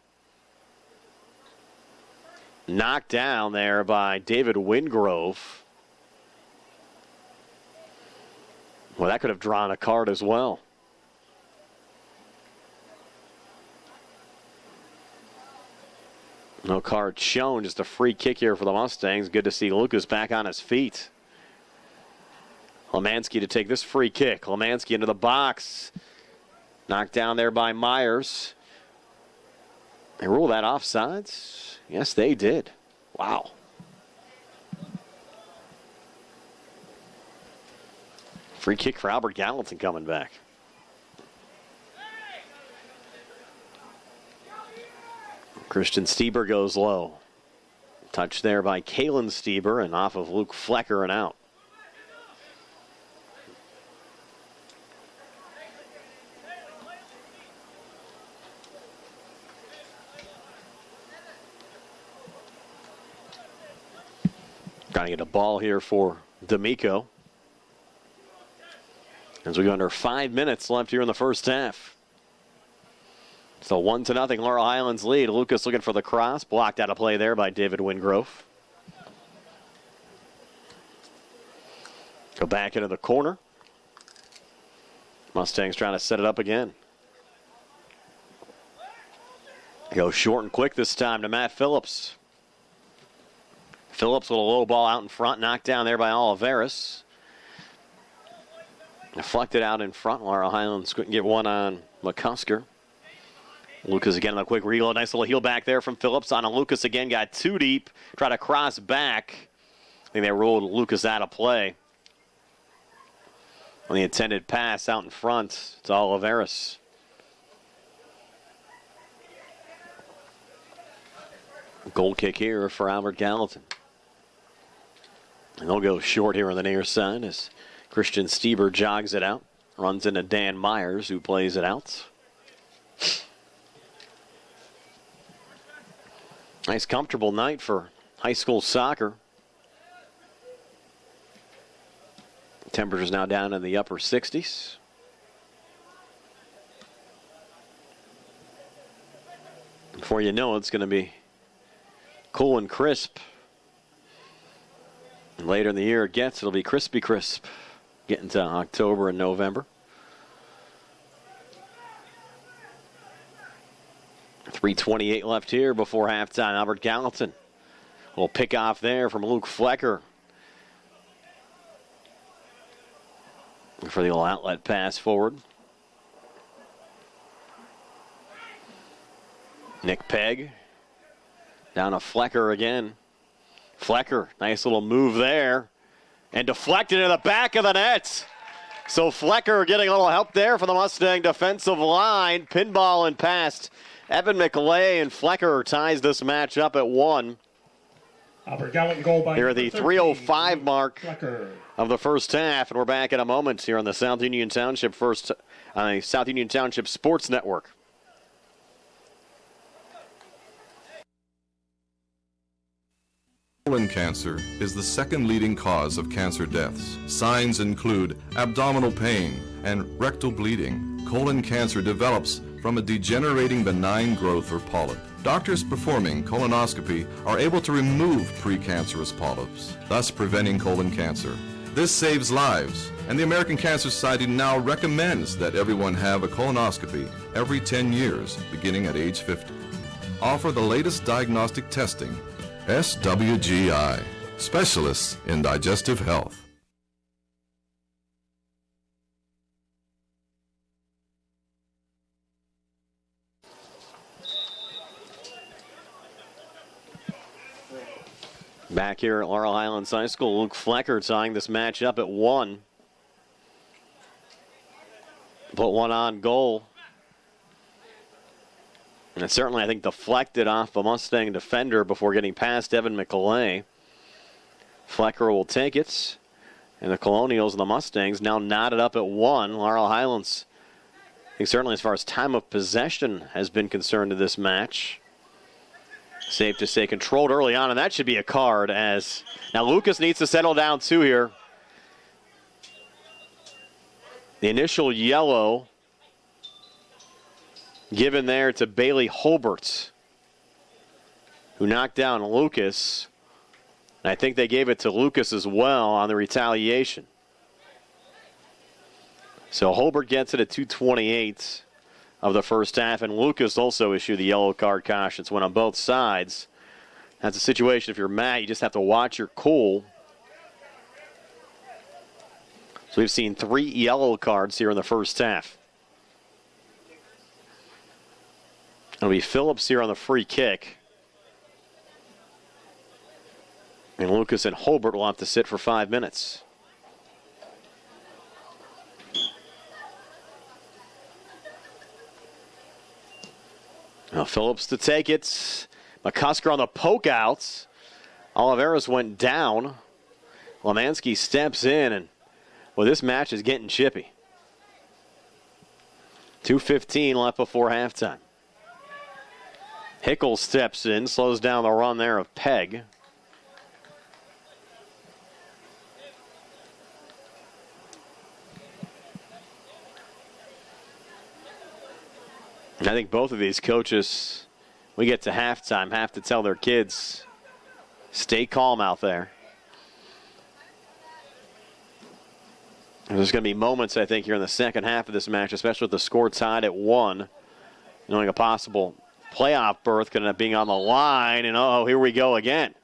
Knocked down there by David Wingrove. Well, that could have drawn a card as well. No card shown, just a free kick here for the Mustangs. Good to see Lucas back on his feet. Lemansky to take this free kick. Lemansky into the box. Knocked down there by Myers. They ruled that offsides? Yes, they did. Wow. Free kick for Albert Gallatin coming back. Christian Stieber goes low. Touch there by Kalen Stieber and off of Luke Flecker and out. Trying to get a ball here for D'Amico. As we go under 5 minutes left here in the first half. So 1-0 Laurel Highlands lead. Lucas looking for the cross. Blocked out of play there by David Wingrove. Go back into the corner. Mustangs trying to set it up again. Go short and quick this time to Matt Phillips. Phillips with a low ball out in front, knocked down there by Oliveris. Deflected out in front. Laurel Highlands couldn't get one on McCusker. Lucas again on a quick reload. Nice little heel back there from Phillips. On a Lucas again, got too deep. Tried to cross back. I think they ruled Lucas out of play. On the intended pass out in front to Oliveris. Goal kick here for Albert Gallatin. And they'll go short here on the near side as Christian Stieber jogs it out. Runs into Dan Myers, who plays it out. Nice comfortable night for high school soccer. Temperatures now down in the upper 60s. Before you know it, it's going to be cool and crisp. And later in the year it'll be crispy crisp. Getting to October and November. 3:28 left here before halftime. Albert Gallatin. A little pick off there from Luke Flecker. For the little outlet pass forward. Nick Pegg. Down to Flecker again. Flecker, nice little move there. And deflected into the back of the net. So Flecker getting a little help there from the Mustang defensive line. Pinball and past Evan McLay, and Flecker ties this match up at 1. Albert Gallatin goal by Here are the 3:05 mark Flecker of the first half, and we're back in a moment here on the South Union Township Sports Network. Colon cancer is the second leading cause of cancer deaths. Signs include abdominal pain and rectal bleeding. Colon cancer develops from a degenerating benign growth or polyp. Doctors performing colonoscopy are able to remove precancerous polyps, thus preventing colon cancer. This saves lives, and the American Cancer Society now recommends that everyone have a colonoscopy every 10 years, beginning at age 50. Offer the latest diagnostic testing. SWGI, specialists in digestive health. Back here at Laurel Highlands High School, Luke Flecker tying this match up at 1. Put one on goal. And it certainly, I think, deflected off a Mustang defender before getting past Evan McCallay. Flecker will take it. And the Colonials and the Mustangs now knotted up at 1. Laurel Highlands, I think certainly as far as time of possession has been concerned in this match. Safe to say controlled early on, and that should be a card as now Lucas needs to settle down too here. The initial yellow given there to Bailey Holbert, who knocked down Lucas. And I think they gave it to Lucas as well on the retaliation. So Holbert gets it at 2:28 of the first half, and Lucas also issued the yellow card caution. It's one on both sides. That's a situation, if you're Matt, you just have to watch your cool. So we've seen 3 yellow cards here in the first half. It'll be Phillips here on the free kick. And Lucas and Holbert will have to sit for 5 minutes. Now Phillips to take it. McCusker on the poke outs. Oliveris went down. Lemansky steps in, and well, this match is getting chippy. 2:15 left before halftime. Hickel steps in, slows down the run there of Pegg. And I think both of these coaches, we get to halftime, have to tell their kids, stay calm out there. And there's going to be moments, I think, here in the second half of this match, especially with the score tied at 1, knowing a possible playoff berth going to be on the line, and here we go again.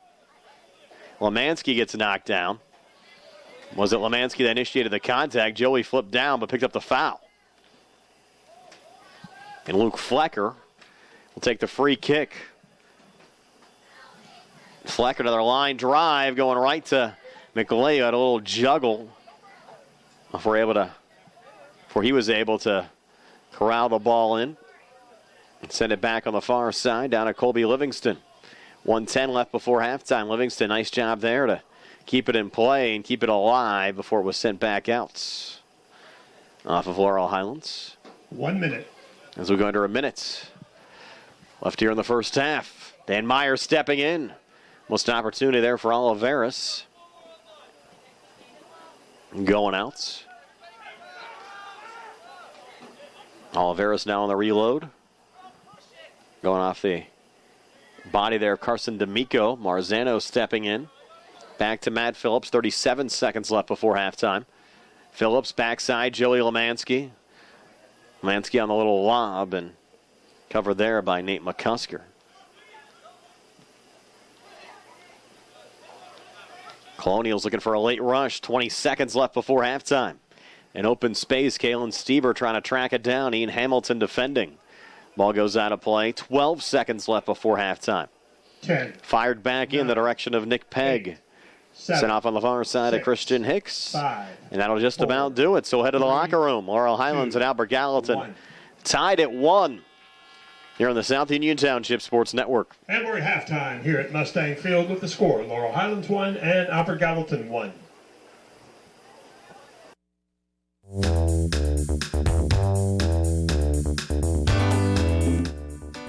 Lemansky gets knocked down. Was it Lemansky that initiated the contact? Joey flipped down but picked up the foul. And Luke Flecker will take the free kick. Flecker, another line drive going right to McLeay. Had a little juggle before he was able to corral the ball in and send it back on the far side down to Colby Livingston. 1:10 left before halftime. Livingston, nice job there to keep it in play and keep it alive before it was sent back out. Off of Laurel Highlands. 1 minute. As we go under a minute left here in the first half. Dan Meyer stepping in. Most opportunity there for Oliveris. Going out. Oliveris now on the reload. Going off the body there, Carson D'Amico. Marzano stepping in. Back to Matt Phillips. 37 seconds left before halftime. Phillips backside, Joey Lemansky. Lemansky on the little lob and covered there by Nate McCusker. Colonials looking for a late rush. 20 seconds left before halftime. An open space. Kalen Stieber trying to track it down. Ian Hamilton defending. Ball goes out of play. 12 seconds left before halftime. 10. Fired back in the direction of Nick Pegg. 8, 7, sent off on the far side 6, of Christian Hicks. 5, and that'll just 4, about do it. So head to the 3, locker room. Laurel Highlands 2, and Albert Gallatin 1. tied at 1 here on the South Union Township Sports Network. And we're at halftime here at Mustang Field with the score. Laurel Highlands 1 and Albert Gallatin 1.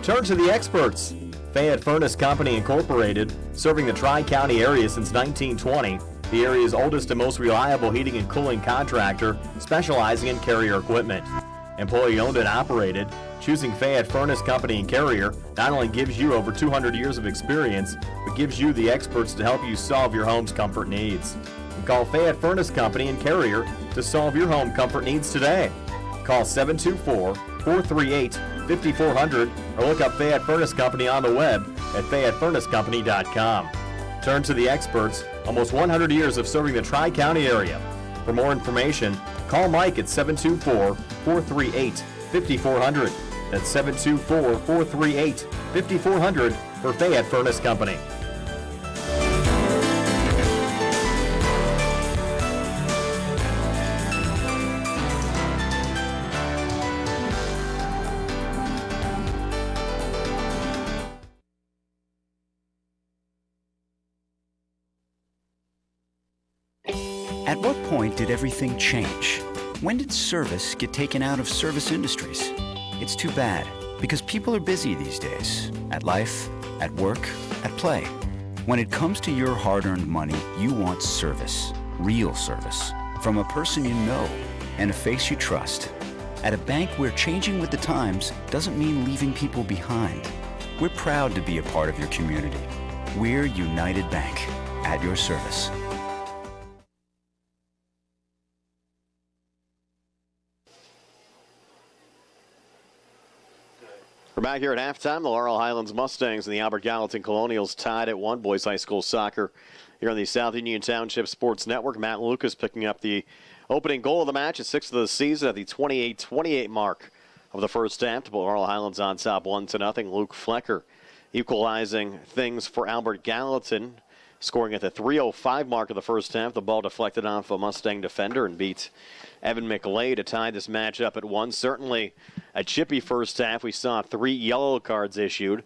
Turn to the experts. Fayette Furnace Company Incorporated, serving the Tri-County area since 1920, the area's oldest and most reliable heating and cooling contractor, specializing in Carrier equipment. Employee owned and operated, choosing Fayette Furnace Company and Carrier not only gives you over 200 years of experience, but gives you the experts to help you solve your home's comfort needs. And call Fayette Furnace Company and Carrier to solve your home comfort needs today. Call 724-438-5400 or look up Fayette Furnace Company on the web at FayetteFurnaceCompany.com. Turn to the experts, almost 100 years of serving the Tri-County area. For more information, call Mike at 724-438-5400. That's 724-438-5400 for Fayette Furnace Company. At what point did everything change? When did service get taken out of service industries? It's too bad, because people are busy these days. At life, at work, at play. When it comes to your hard-earned money, you want service. Real service. From a person you know and a face you trust. At a bank where changing with the times doesn't mean leaving people behind. We're proud to be a part of your community. We're United Bank, at your service. We're back here at halftime. The Laurel Highlands Mustangs and the Albert Gallatin Colonials tied at 1. Boys High School Soccer here on the South Union Township Sports Network. Matt Lucas picking up the opening goal of the match, at 6th of the season at the 28-28 mark of the first half. Laurel Highlands on top 1-0. Luke Flecker equalizing things for Albert Gallatin, scoring at the 3:05 mark of the first half. The ball deflected off a Mustang defender and beat Evan McLeay to tie this match up at 1. Certainly a chippy first half. We saw 3 yellow cards issued.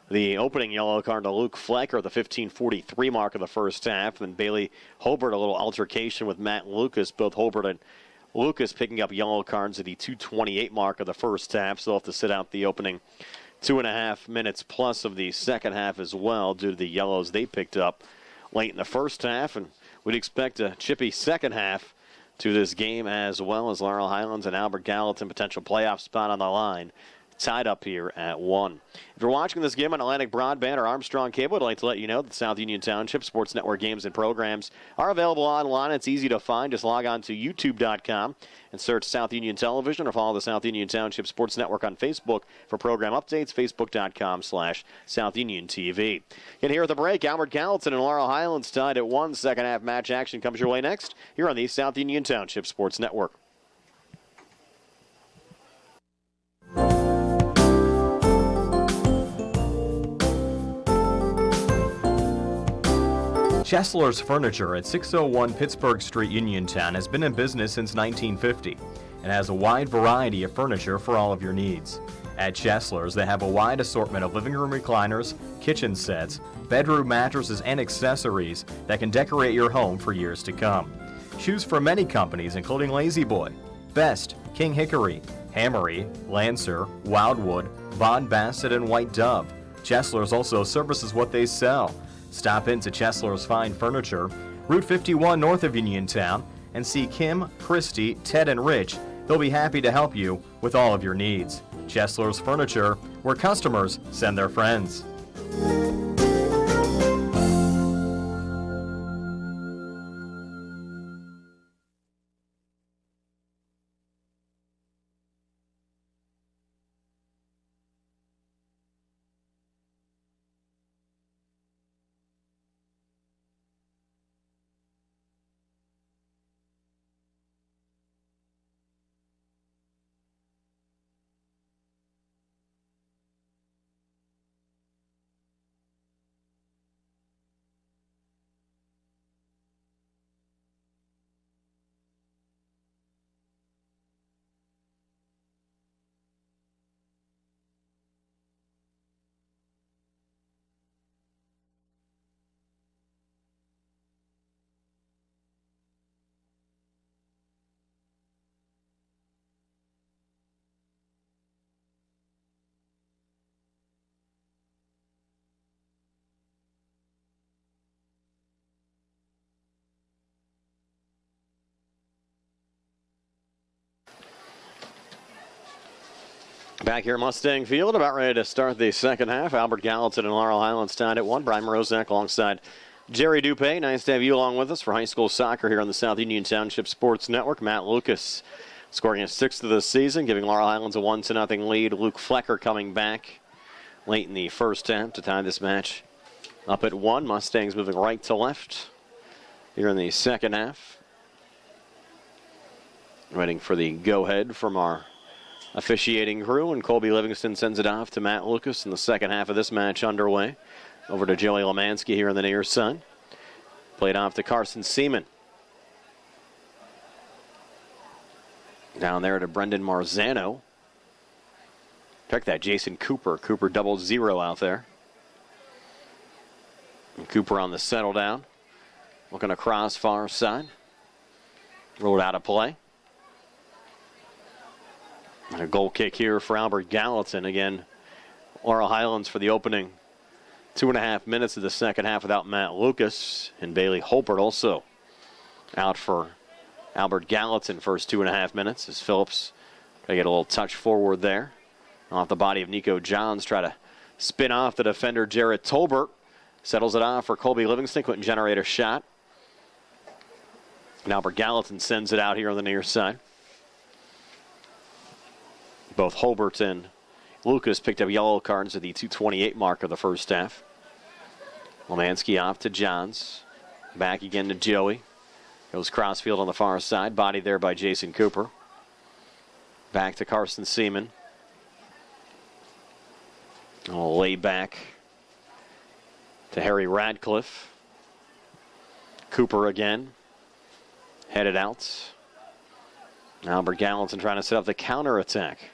The opening yellow card to Luke Flecker at the 15:43 mark of the first half. And Bailey Hobart, a little altercation with Matt Lucas. Both Hobart and Lucas picking up yellow cards at the 2:28 mark of the first half. So they'll have to sit out the opening 2.5 minutes plus of the second half as well due to the yellows they picked up late in the first half. And we'd expect a chippy second half to this game, as well as Laurel Highlands and Albert Gallatin, potential playoff spot on the line. tied up here at 1. If you're watching this game on Atlantic Broadband or Armstrong Cable, I'd like to let you know that the South Union Township Sports Network games and programs are available online. It's easy to find. Just log on to youtube.com and search South Union Television or follow the South Union Township Sports Network on Facebook for program updates, facebook.com/South Union TV. And here at the break, Albert Gallatin and Laurel Highlands tied at 1. Second half match action comes your way next here on the South Union Township Sports Network. Chesler's Furniture at 601 Pittsburgh Street, Uniontown has been in business since 1950 and has a wide variety of furniture for all of your needs. At Chesler's, they have a wide assortment of living room recliners, kitchen sets, bedroom mattresses, and accessories that can decorate your home for years to come. Choose from many companies including Lazy Boy, Best, King Hickory, Hammery, Lancer, Wildwood, Bond Bassett, and White Dove. Chesler's also services what they sell. Stop into Chesler's Fine Furniture, Route 51 north of Uniontown, and see Kim, Christy, Ted, and Rich. They'll be happy to help you with all of your needs. Chesler's Furniture, where customers send their friends. Back here at Mustang Field, about ready to start the second half. Albert Gallatin and Laurel Highlands tied at 1. Brian Morozak alongside Jerry Dupay. Nice to have you along with us for high school soccer here on the South Union Township Sports Network. Matt Lucas scoring his 6th of the season, giving Laurel Highlands a 1-0 lead. Luke Flecker coming back late in the first half to tie this match up at 1. Mustangs moving right to left here in the second half. Waiting for the go-ahead from our officiating crew, and Colby Livingston sends it off to Matt Lucas in the second half of this match underway. Over to Joey Lemansky here on the near side. Played off to Carson Seaman. Down there to Brendan Marzano. Check that, Jason Cooper. Cooper 0-0 out there. And Cooper on the settle down. Looking across far side. Rolled out of play. And a goal kick here for Albert Gallatin. Again, Laurel Highlands for the opening 2.5 minutes of the second half without Matt Lucas. And Bailey Holbert also out for Albert Gallatin first 2.5 minutes as Phillips try to get a little touch forward there. Off the body of Nico Johns, try to spin off the defender Jarrett Tolbert. Settles it off for Colby Livingston, couldn't generate a shot. And Albert Gallatin sends it out here on the near side. Both Holbert and Lucas picked up yellow cards at the 2:28 mark of the first half. Lemansky off to Johns. Back again to Joey. Goes crossfield on the far side. Body there by Jason Cooper. Back to Carson Seaman. A lay back to Harry Radcliffe. Cooper again. Headed out. Albert Gallatin trying to set up the counterattack.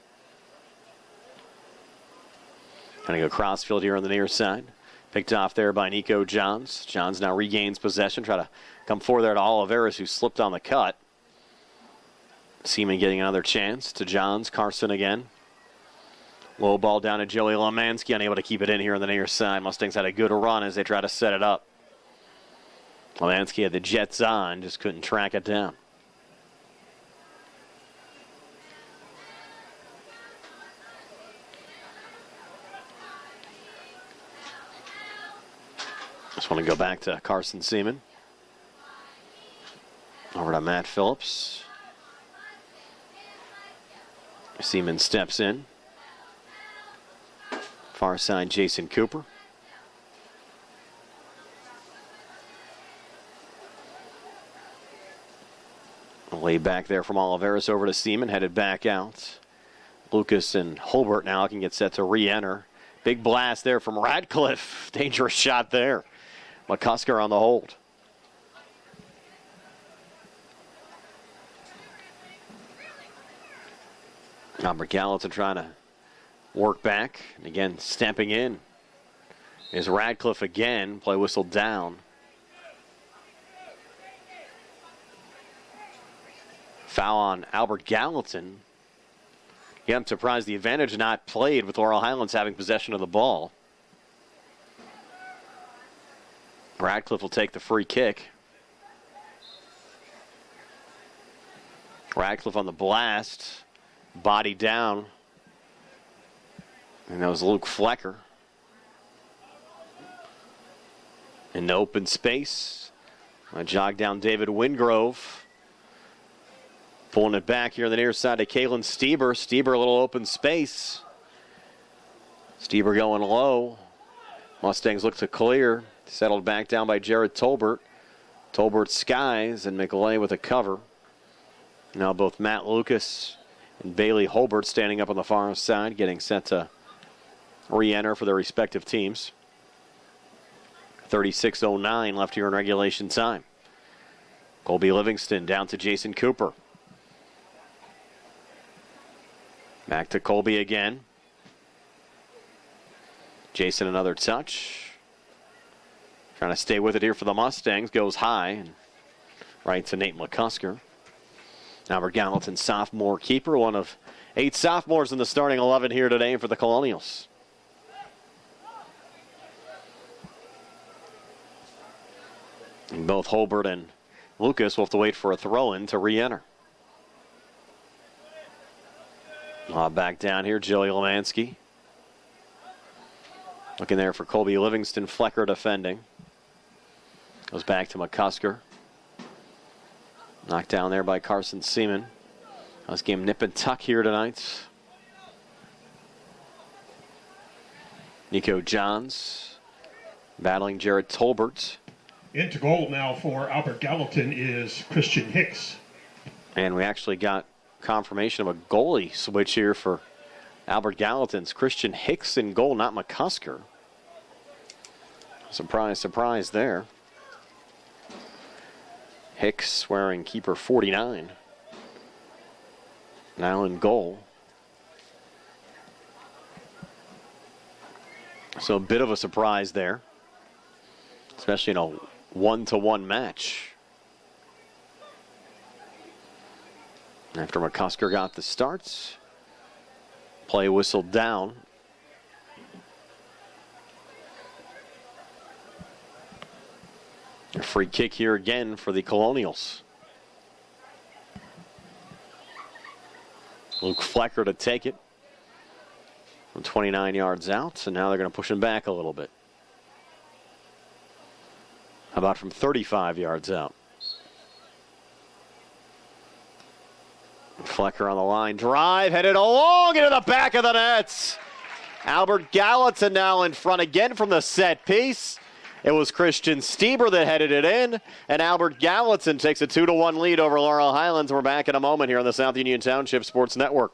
Going to go crossfield here on the near side. Picked off there by Nico Johns. Johns now regains possession. Try to come forward there to Oliveris, who slipped on the cut. Seaman getting another chance to Johns. Carson again. Low ball down to Joey Lemansky. Unable to keep it in here on the near side. Mustangs had a good run as they try to set it up. Lemansky had the Jets on. Just couldn't track it down. Just want to go back to Carson Seaman. Over to Matt Phillips. Seaman steps in. Far side, Jason Cooper. Lay back there from Oliveris over to Seaman, headed back out. Lucas and Holbert now can get set to re-enter. Big blast there from Radcliffe. Dangerous shot there. McCusker on the hold. Albert Gallatin trying to work back. And again, stepping in is Radcliffe again. Play whistle down. Foul on Albert Gallatin. Yeah, I'm surprised the advantage not played with Laurel Highlands having possession of the ball. Radcliffe will take the free kick. Radcliffe on the blast. Body down. And that was Luke Flecker. In the open space. I jog down David Wingrove. Pulling it back here on the near side to Kalen Stieber. Stieber a little open space. Stieber going low. Mustangs look to clear. Settled back down by Jared Tolbert. Tolbert skies and McLeay with a cover. Now both Matt Lucas and Bailey Holbert standing up on the far side, getting set to re-enter for their respective teams. 36:09 left here in regulation time. Colby Livingston down to Jason Cooper. Back to Colby again. Jason another touch. Trying to stay with it here for the Mustangs. Goes high and right to Nate McCusker. Albert Gallatin, sophomore keeper, one of 8 sophomores in the starting 11 here today for the Colonials. And both Holbert and Lucas will have to wait for a throw-in to re-enter. Back down here, Joey Lemansky. Looking there for Colby Livingston. Flecker defending. Goes back to McCusker. Knocked down there by Carson Seaman. This game nip and tuck here tonight. Nico Johns battling Jared Tolbert. Into goal now for Albert Gallatin is Christian Hicks. And we actually got confirmation of a goalie switch here for Albert Gallatin's Christian Hicks in goal, not McCusker. Surprise, surprise there. Hicks wearing keeper 49. Now in goal. So a bit of a surprise there. Especially in a 1-to-1 match. After McCusker got the starts. Play whistled down. A free kick here again for the Colonials. Luke Flecker to take it. From 29 yards out, and now they're going to push him back a little bit. How about from 35 yards out? Flecker on the line. Drive headed along into the back of the nets. Albert Gallatin now in front again from the set piece. It was Christian Stieber that headed it in, and Albert Gallatin takes a 2-1 lead over Laurel Highlands. We're back in a moment here on the South Union Township Sports Network.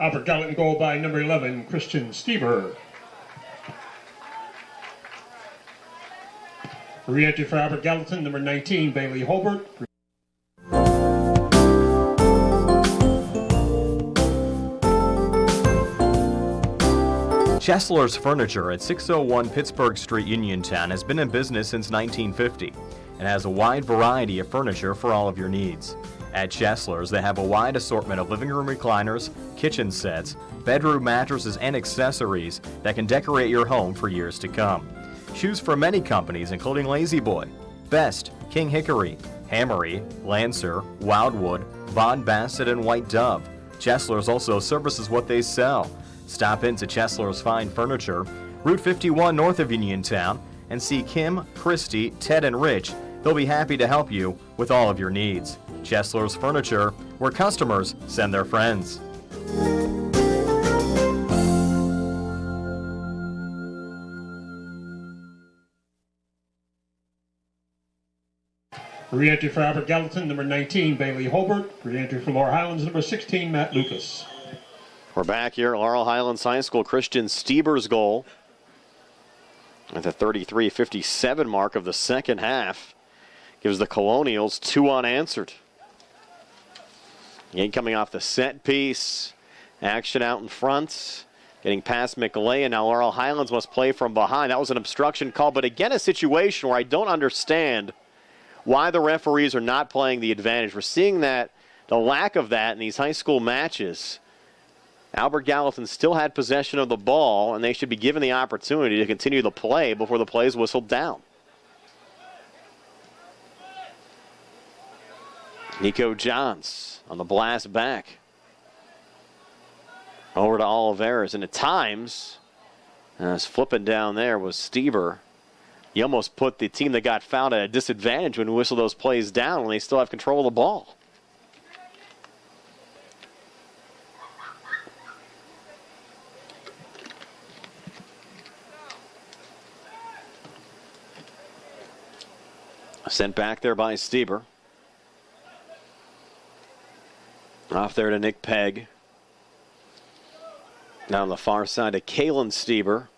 Albert Gallatin goal by number 11, Christian Stieber. Re-entry for Albert Gallatin, number 19, Bailey Holbert. Chesler's Furniture at 601 Pittsburgh Street, Uniontown has been in business since 1950 and has a wide variety of furniture for all of your needs. At Chesler's, they have a wide assortment of living room recliners, kitchen sets, bedroom mattresses, and accessories that can decorate your home for years to come. Choose from many companies including Lazy Boy, Best, King Hickory, Hammery, Lancer, Wildwood, Von Bassett, and White Dove. Chesler's also services what they sell. Stop into Chesler's Fine Furniture, Route 51 north of Uniontown, and see Kim, Christy, Ted, and Rich. They'll be happy to help you with all of your needs. Chesler's Furniture, where customers send their friends. Re-entry for Albert Gallatin, number 19, Bailey Holbert. Re-entry for Laurel Highlands, number 16, Matt Lucas. We're back here at Laurel Highlands High School. Christian Stieber's goal at the 33:57 mark of the second half gives the Colonials 2 unanswered. Again, coming off the set piece, action out in front, getting past McLean. Now Laurel Highlands must play from behind. That was an obstruction call, but again, a situation where I don't understand why the referees are not playing the advantage. We're seeing that, the lack of that in these high school matches. Albert Gallatin still had possession of the ball, and they should be given the opportunity to continue the play before the play is whistled down. Nico Johns on the blast back. Over to Oliveras, and at times, as flipping down there was Stieber. You almost put the team that got fouled at a disadvantage when you whistle those plays down when they still have control of the ball. Sent back there by Stieber. Off there to Nick Pegg. Now on the far side to Kalen Stieber.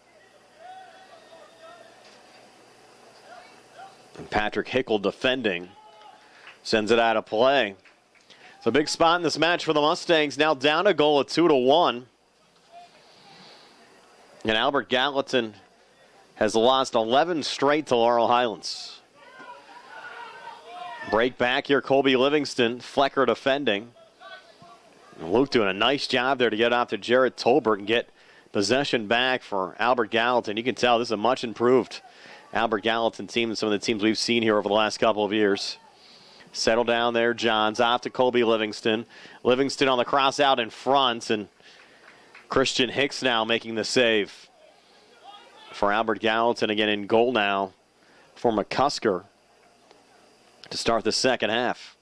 And Patrick Hickel defending. Sends it out of play. It's a big spot in this match for the Mustangs. Now down a goal at 2-1. And Albert Gallatin has lost 11 straight to Laurel Highlands. Break back here, Colby Livingston. Flecker defending. And Luke doing a nice job there to get off to Jarrett Tolbert and get possession back for Albert Gallatin. You can tell this is a much improved Albert Gallatin team than some of the teams we've seen here over the last couple of years. Settle down there, Johns. Off to Colby Livingston. Livingston on the cross out in front, and Christian Hicks now making the save for Albert Gallatin. Again in goal now for McCusker to start the second half.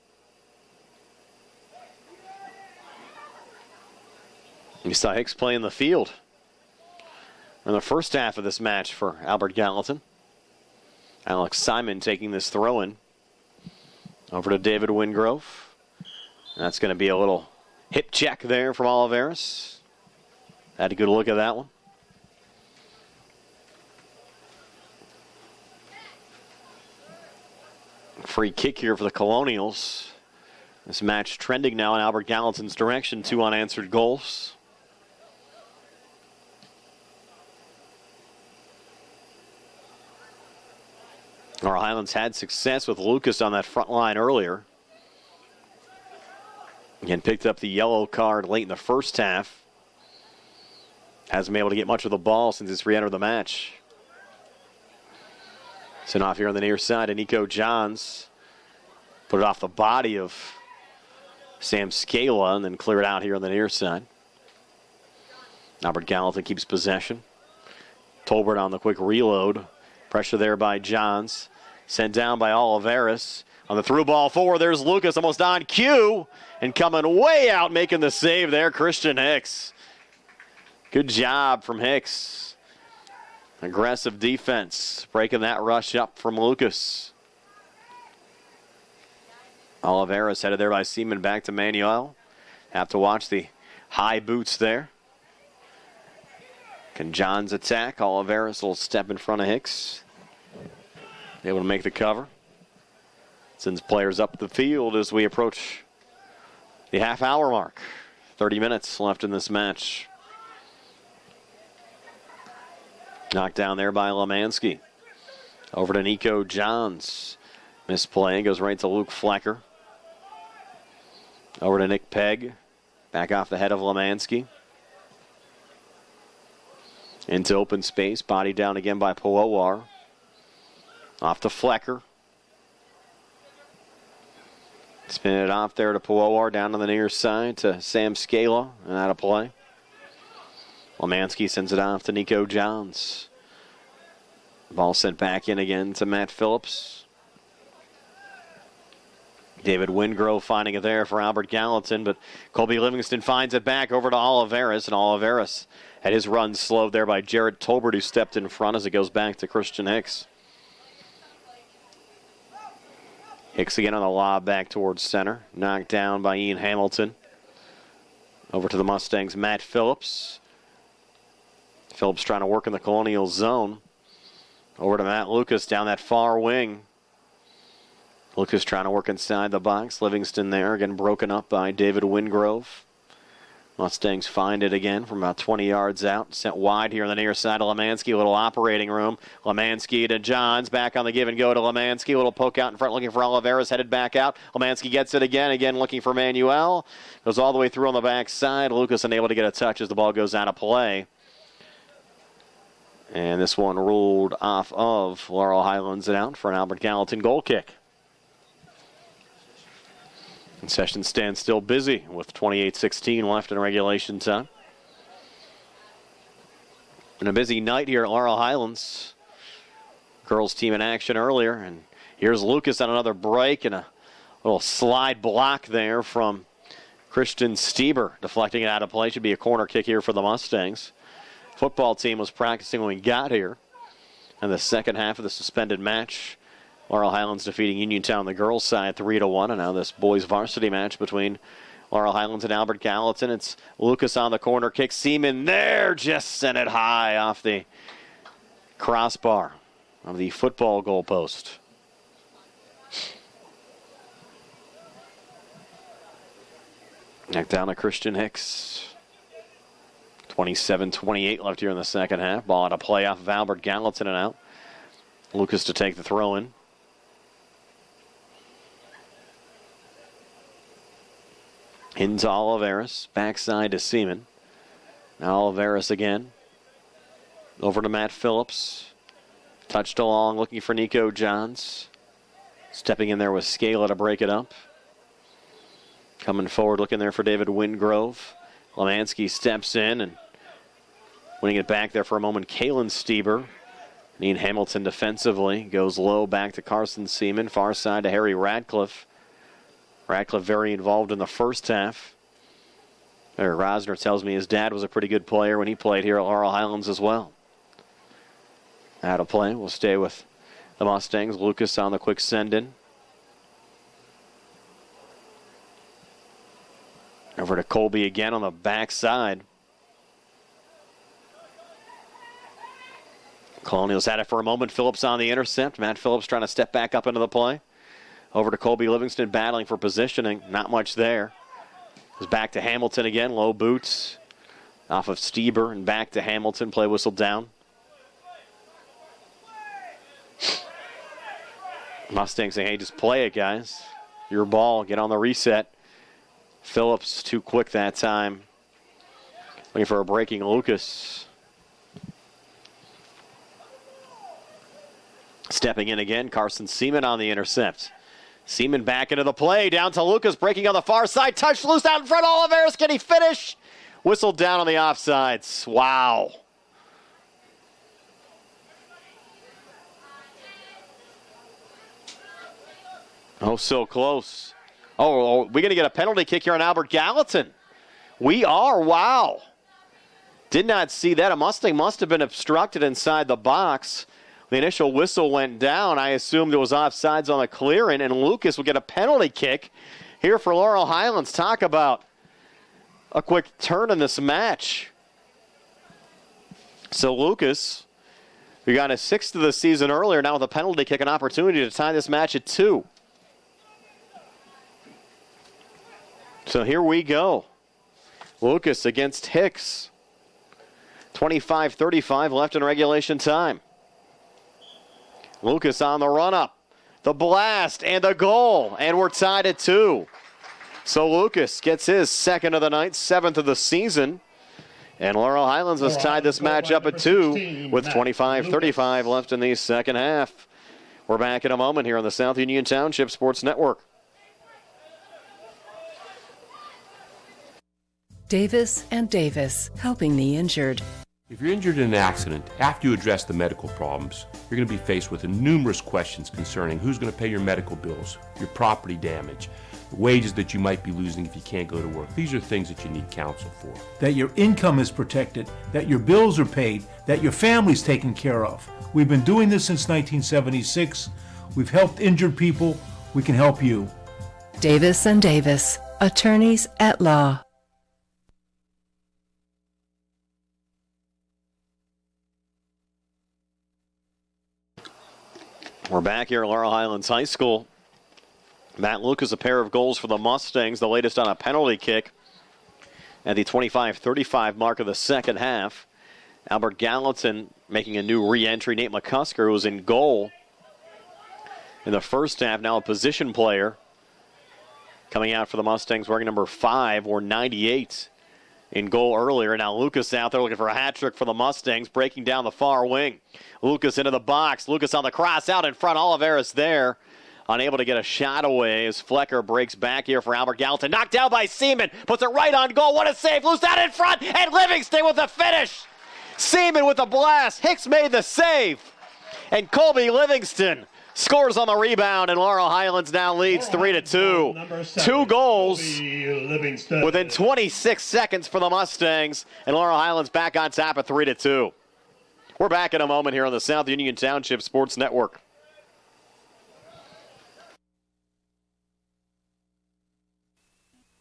You saw Hicks play in the field in the first half of this match for Albert Gallatin. Alex Simon taking this throw in. Over to David Wingrove. That's going to be a little hip check there from Oliveras. Had a good look at that one. Free kick here for the Colonials. This match trending now in Albert Gallatin's direction. 2 unanswered goals. Laurel Highlands had success with Lucas on that front line earlier. Again, picked up the yellow card late in the first half. Hasn't been able to get much of the ball since he's re-entered the match. Sent off here on the near side to Nico Johns. Put it off the body of Sam Scala and then clear it out here on the near side. Albert Gallatin keeps possession. Tolbert on the quick reload. Pressure there by Johns. Sent down by Oliveras. On the through ball forward, there's Lucas almost on cue. And coming way out, making the save there, Christian Hicks. Good job from Hicks. Aggressive defense, breaking that rush up from Lucas. Oliveras headed there by Seaman back to Manuel. Have to watch the high boots there. Can Johns attack? Oliveras will step in front of Hicks. Able to make the cover. Sends players up the field as we approach the half-hour mark. 30 minutes left in this match. Knocked down there by Lemansky. Over to Nico Johns. Misplay, goes right to Luke Flecker. Over to Nick Pegg. Back off the head of Lemansky. Into open space, body down again by Poowar. Off to Flecker. Spin it off there to Poowar, down to the near side to Sam Scala, and out of play. Lemansky sends it off to Nico Johns. Ball sent back in again to Matt Phillips. David Wingrove finding it there for Albert Gallatin, but Colby Livingston finds it back over to Oliveras, and Oliveras had his run slowed there by Jared Tolbert, who stepped in front as it goes back to Christian Hicks. Hicks again on the lob back towards center. Knocked down by Ian Hamilton. Over to the Mustangs, Matt Phillips. Phillips trying to work in the Colonial zone. Over to Matt Lucas down that far wing. Lucas trying to work inside the box. Livingston there, again broken up by David Wingrove. Mustangs find it again from about 20 yards out. Sent wide here on the near side of Lemansky. A little operating room. Lemansky to Johns. Back on the give and go to Lemansky. A little poke out in front looking for Oliveras. Headed back out. Lemansky gets it again. Again looking for Manuel. Goes all the way through on the backside. Lucas unable to get a touch as the ball goes out of play. And this one ruled off of Laurel Highlands and out for an Albert Gallatin goal kick. Concession stand still busy with 28-16 left in regulation time. And a busy night here at Laurel Highlands. Girls team in action earlier. And here's Lucas on another break and a little slide block there from Christian Stieber. Deflecting it out of play. Should be a corner kick here for the Mustangs. Football team was practicing when we got here. And the second half of the suspended match, Laurel Highlands defeating Uniontown on the girls' side 3-1. And now this boys' varsity match between Laurel Highlands and Albert Gallatin. It's Lucas on the corner kick. Seaman there, just sent it high off the crossbar of the football goalpost. Knocked down to Christian Hicks. 27-28 left here in the second half. Ball on a play off of Albert Gallatin and out. Lucas to take the throw in. Into Oliveras. Backside to Seaman. Now Oliveras again. Over to Matt Phillips. Touched along looking for Nico Johns. Stepping in there with Scala to break it up. Coming forward looking there for David Wingrove. Lemansky steps in and winning it back there for a moment. Kalen Stieber. Ian Hamilton defensively goes low back to Carson Seaman. Far side to Harry Radcliffe. Radcliffe very involved in the first half. Rosner tells me his dad was a pretty good player when he played here at Laurel Highlands as well. Out of play. We'll stay with the Mustangs. Lucas on the quick send-in. Over to Colby again on the backside. Colonials had it for a moment. Phillips on the intercept. Matt Phillips trying to step back up into the play. Over to Colby Livingston battling for positioning. Not much there. Goes back to Hamilton again. Low boots. Off of Stieber and back to Hamilton. Play whistle down. Mustangs saying, hey, just play it, guys. Your ball. Get on the reset. Phillips too quick that time. Looking for a breaking Lucas. Stepping in again, Carson Seaman on the intercept. Seaman back into the play, down to Lucas, breaking on the far side, touch loose out in front, Oliveras, can he finish? Whistle down on the offsides, wow. Oh, so close. Oh, we're going to get a penalty kick here on Albert Gallatin. We are, wow. Did not see that. A Mustang must have been obstructed inside the box. The initial whistle went down. I assumed it was offsides on the clearing, and Lucas will get a penalty kick here for Laurel Highlands. Talk about a quick turn in this match. So Lucas, we got his 6th of the season earlier, now with a penalty kick, an opportunity to tie this match at 2. So here we go. Lucas against Hicks. 25-35 left in regulation time. Lucas on the run-up. The blast and the goal. And we're tied at 2. So Lucas gets his 2nd of the night, 7th of the season. And Laurel Highlands has tied this match up at 2 with 25-35 left in the second half. We're back in a moment here on the South Union Township Sports Network. Davis and Davis, helping the injured. If you're injured in an accident, after you address the medical problems, you're going to be faced with numerous questions concerning who's going to pay your medical bills, your property damage, the wages that you might be losing if you can't go to work. These are things that you need counsel for. That your income is protected, that your bills are paid, that your family's taken care of. We've been doing this since 1976. We've helped injured people. We can help you. Davis & Davis, attorneys at law. We're back here at Laurel Highlands High School. Matt Lucas, a pair of goals for the Mustangs, the latest on a penalty kick at the 25-35 mark of the second half. Albert Gallatin making a new re-entry. Nate McCusker, who was in goal in the first half, now a position player. Coming out for the Mustangs wearing number 5 or 98 in goal earlier. Now Lucas out there looking for a hat trick for the Mustangs, breaking down the far wing. Lucas into the box. Lucas on the cross out in front. Oliveras there. Unable to get a shot away as Flecker breaks back here for Albert Gallatin. Knocked down by Seaman. Puts it right on goal. What a save. Loose out in front. And Livingston with the finish. Seaman with the blast. Hicks made the save. And Colby Livingston scores on the rebound, and Laurel Highlands now leads 3-2. 2 goals within 26 seconds for the Mustangs, and Laurel Highlands back on top at 3-2. We're back in a moment here on the South Union Township Sports Network.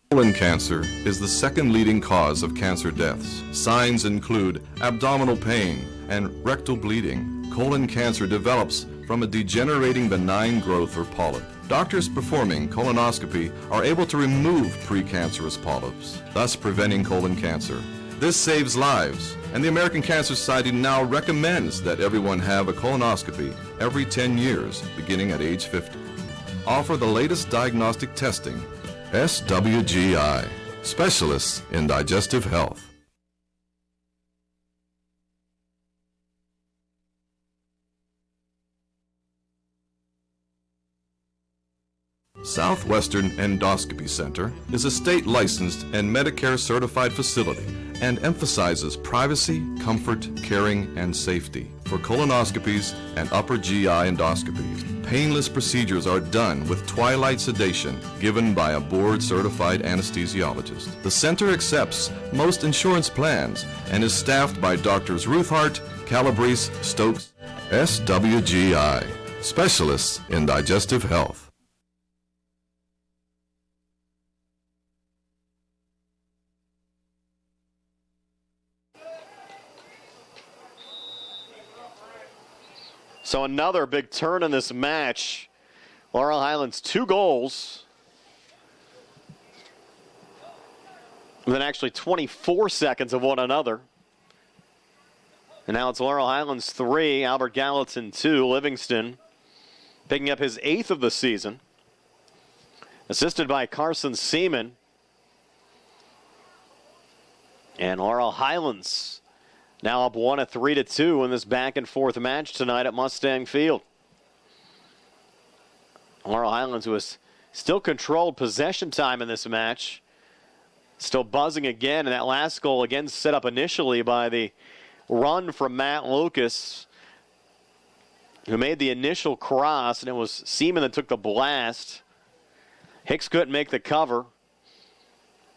Colon cancer is the second leading cause of cancer deaths. Signs include abdominal pain and rectal bleeding. Colon cancer develops from a degenerating benign growth or polyp. Doctors performing colonoscopy are able to remove precancerous polyps, thus preventing colon cancer. This saves lives, and the American Cancer Society now recommends that everyone have a colonoscopy every 10 years, beginning at age 50. Offer the latest diagnostic testing. SWGI, specialists in digestive health. Southwestern Endoscopy Center is a state-licensed and Medicare-certified facility and emphasizes privacy, comfort, caring, and safety. For colonoscopies and upper GI endoscopies, painless procedures are done with twilight sedation given by a board-certified anesthesiologist. The center accepts most insurance plans and is staffed by Doctors Ruthhart, Calabrese, Stokes, SWGI, specialists in digestive health. So another big turn in this match. Laurel Highlands 2 goals. Within actually 24 seconds of one another. And now it's Laurel Highlands 3, Albert Gallatin 2, Livingston picking up his 8th of the season. Assisted by Carson Seaman. And Laurel Highlands now up 1 at 3-2 in this back and forth match tonight at Mustang Field. Laurel Highlands, who has still controlled possession time in this match, still buzzing again. And that last goal again set up initially by the run from Matt Lucas, who made the initial cross, and it was Seaman that took the blast. Hicks couldn't make the cover,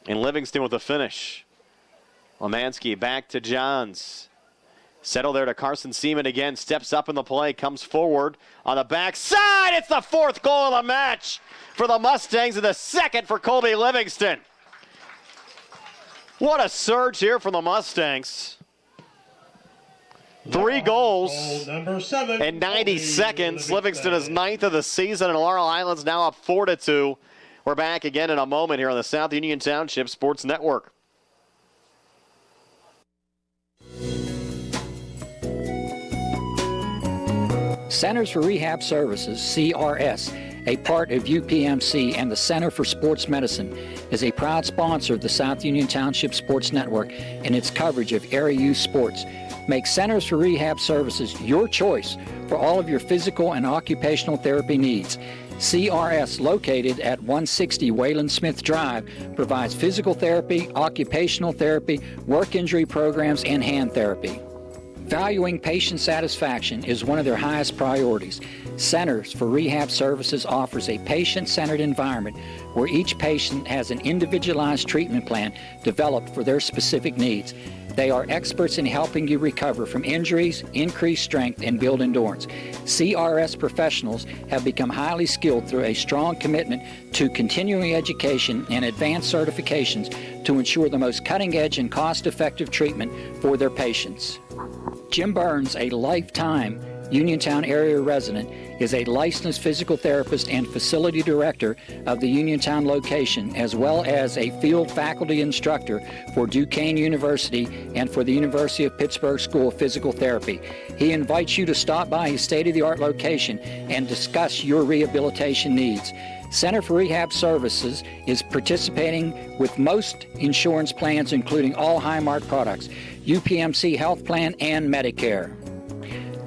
and Livingston with the finish. Lemansky back to Johns. Settle there to Carson Seaman again. Steps up in the play. Comes forward on the backside. It's the 4th goal of the match for the Mustangs and the 2nd for Colby Livingston. What a surge here from the Mustangs. 3 goals in 90 seconds. Livingston is 9th of the season, and Laurel Highlands now up 4-2. We're back again in a moment here on the South Union Township Sports Network. Centers for Rehab Services, CRS, a part of UPMC and the Center for Sports Medicine, is a proud sponsor of the South Union Township Sports Network and its coverage of area youth sports. Make Centers for Rehab Services your choice for all of your physical and occupational therapy needs. CRS, located at 160 Wayland Smith Drive, provides physical therapy, occupational therapy, work injury programs, and hand therapy. Valuing patient satisfaction is one of their highest priorities. Centers for Rehab Services offers a patient-centered environment where each patient has an individualized treatment plan developed for their specific needs. They are experts in helping you recover from injuries, increase strength, and build endurance. CRS professionals have become highly skilled through a strong commitment to continuing education and advanced certifications to ensure the most cutting-edge and cost-effective treatment for their patients. Jim Burns, a lifetime Uniontown area resident, is a licensed physical therapist and facility director of the Uniontown location, as well as a field faculty instructor for Duquesne University and for the University of Pittsburgh School of Physical Therapy. He invites you to stop by his state-of-the-art location and discuss your rehabilitation needs. Center for Rehab Services is participating with most insurance plans, including all Highmark products, UPMC Health Plan, and Medicare.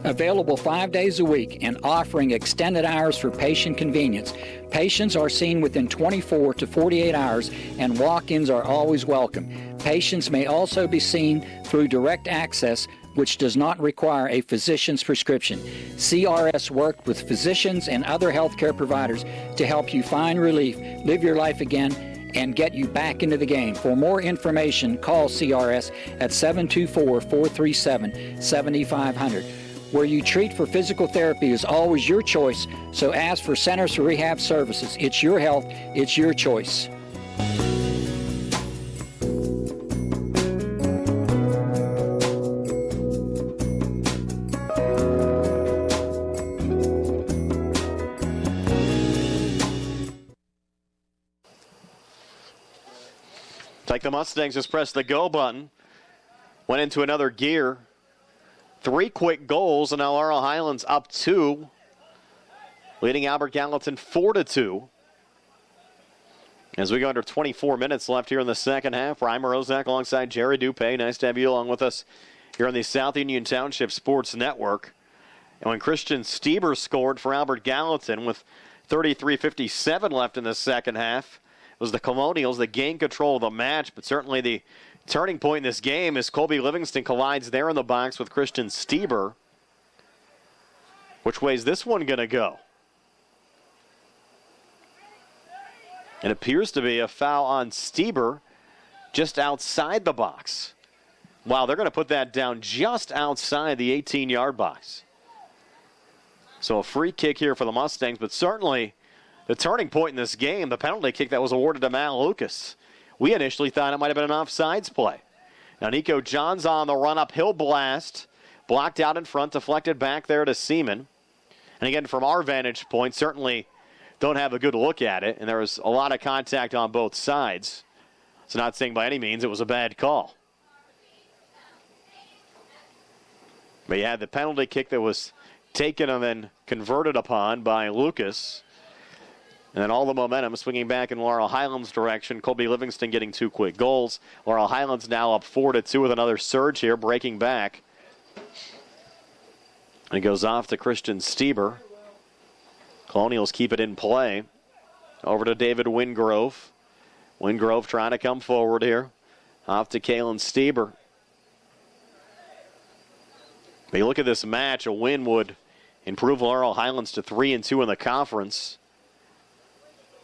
Available 5 days a week and offering extended hours for patient convenience. Patients are seen within 24 to 48 hours and walk-ins are always welcome. Patients may also be seen through direct access, which does not require a physician's prescription. CRS worked with physicians and other healthcare providers to help you find relief, live your life again, and get you back into the game. For more information, call CRS at 724-437-7500. Where you treat for physical therapy is always your choice, so ask for Centers for Rehab Services. It's your health, it's your choice. Like the Mustangs just pressed the go button, went into another gear. 3 quick goals, and now Laurel Highlands up 2, leading Albert Gallatin 4-2. As we go under 24 minutes left here in the second half, Ryan Morozak alongside Jerry Dupay. Nice to have you along with us here on the South Union Township Sports Network. And when Christian Stieber scored for Albert Gallatin with 33:57 left in the second half, it was the Colonials that gained control of the match, but certainly the turning point in this game is Colby Livingston collides there in the box with Christian Stieber. Which way is this one going to go? It appears to be a foul on Stieber just outside the box. Wow, they're going to put that down just outside the 18-yard box. So a free kick here for the Mustangs, but certainly the turning point in this game, the penalty kick that was awarded to Matt Lucas. We initially thought it might have been an offsides play. Now Nico Johns on the run uphill blast. Blocked out in front, deflected back there to Seaman. And again, from our vantage point, certainly don't have a good look at it. And there was a lot of contact on both sides. So not saying by any means it was a bad call. But you had the penalty kick that was taken and then converted upon by Lucas. And then all the momentum swinging back in Laurel Highlands' direction. Colby Livingston getting 2 quick goals. Laurel Highlands now up 4-2 with another surge here, breaking back. And it goes off to Christian Stieber. Colonials keep it in play. Over to David Wingrove. Wingrove trying to come forward here. Off to Kalen Stieber. But you look at this match, a win would improve Laurel Highlands to 3-2 in the conference.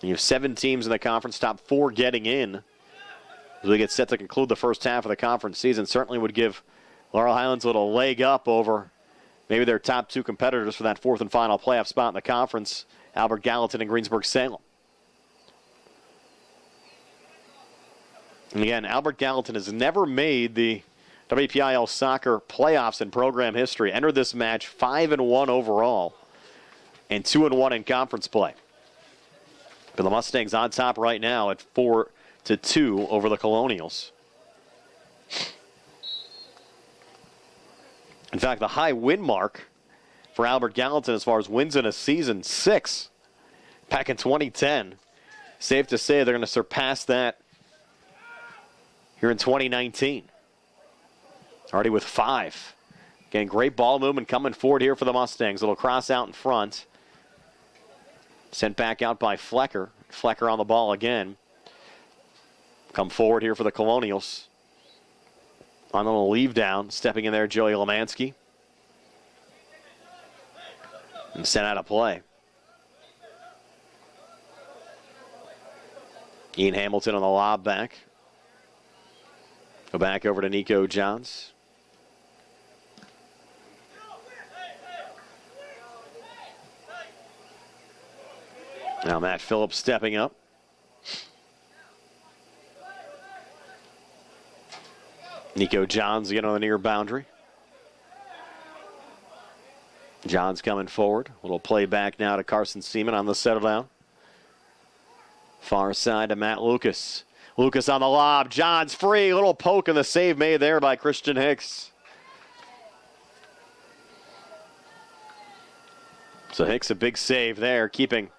You have 7 teams in the conference, top 4 getting in. As we get set to conclude the first half of the conference season, certainly would give Laurel Highlands a little leg up over maybe their top 2 competitors for that 4th and final playoff spot in the conference, Albert Gallatin and Greensburg-Salem. And again, Albert Gallatin has never made the WPIAL soccer playoffs in program history. Entered this match 5-1 overall and 2-1 in conference play. But the Mustangs on top right now at 4-2 over the Colonials. In fact, the high win mark for Albert Gallatin as far as wins in a season, 6 back in 2010. Safe to say they're going to surpass that here in 2019. Already with 5. Again, great ball movement coming forward here for the Mustangs. Little cross out in front. Sent back out by Flecker. Flecker on the ball again. Come forward here for the Colonials. On a little leave down. Stepping in there, Joey Lemansky. And sent out of play. Ian Hamilton on the lob back. Go back over to Nico Johns. Now Matt Phillips stepping up. Nico Johns again on the near boundary. Johns coming forward. A little play back now to Carson Seaman on the settle down. Far side to Matt Lucas. Lucas on the lob. Johns free. A little poke and the save made there by Christian Hicks. So Hicks a big save there, keeping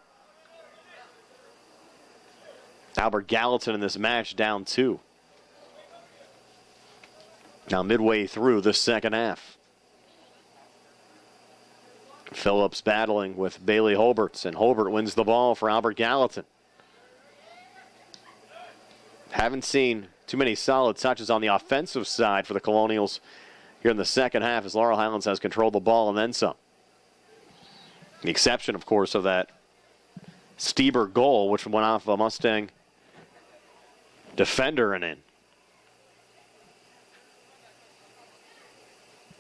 Albert Gallatin in this match down 2. Now midway through the second half. Phillips battling with Bailey Holberts, and Holbert wins the ball for Albert Gallatin. Haven't seen too many solid touches on the offensive side for the Colonials here in the second half as Laurel Highlands has controlled the ball and then some. The exception, of course, of that Stieber goal, which went off a Mustang defender and in.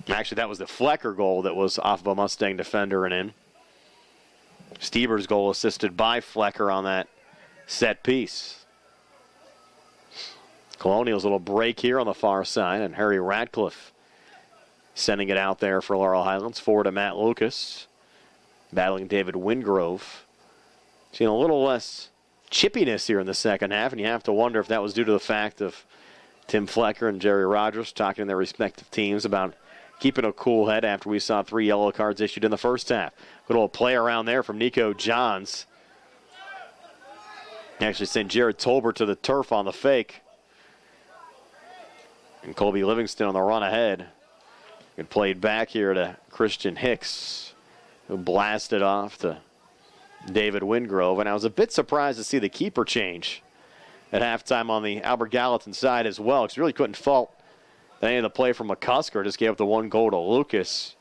Actually, that was the Flecker goal that was off of a Mustang defender and in. Stieber's goal assisted by Flecker on that set piece. Colonials little break here on the far side, and Harry Radcliffe sending it out there for Laurel Highlands. Forward to Matt Lucas, battling David Wingrove. Seeing a little less chippiness here in the second half, and you have to wonder if that was due to the fact of Tim Flecker and Jerry Rogers talking to their respective teams about keeping a cool head after we saw 3 yellow cards issued in the first half. Good little play around there from Nico Johns. Actually sent Jared Tolbert to the turf on the fake. And Colby Livingston on the run ahead. Good played back here to Christian Hicks, who blasted off to David Wingrove. And I was a bit surprised to see the keeper change at halftime on the Albert Gallatin side as well, because really couldn't fault any of the play from McCusker. Just gave up the 1 goal to Lucas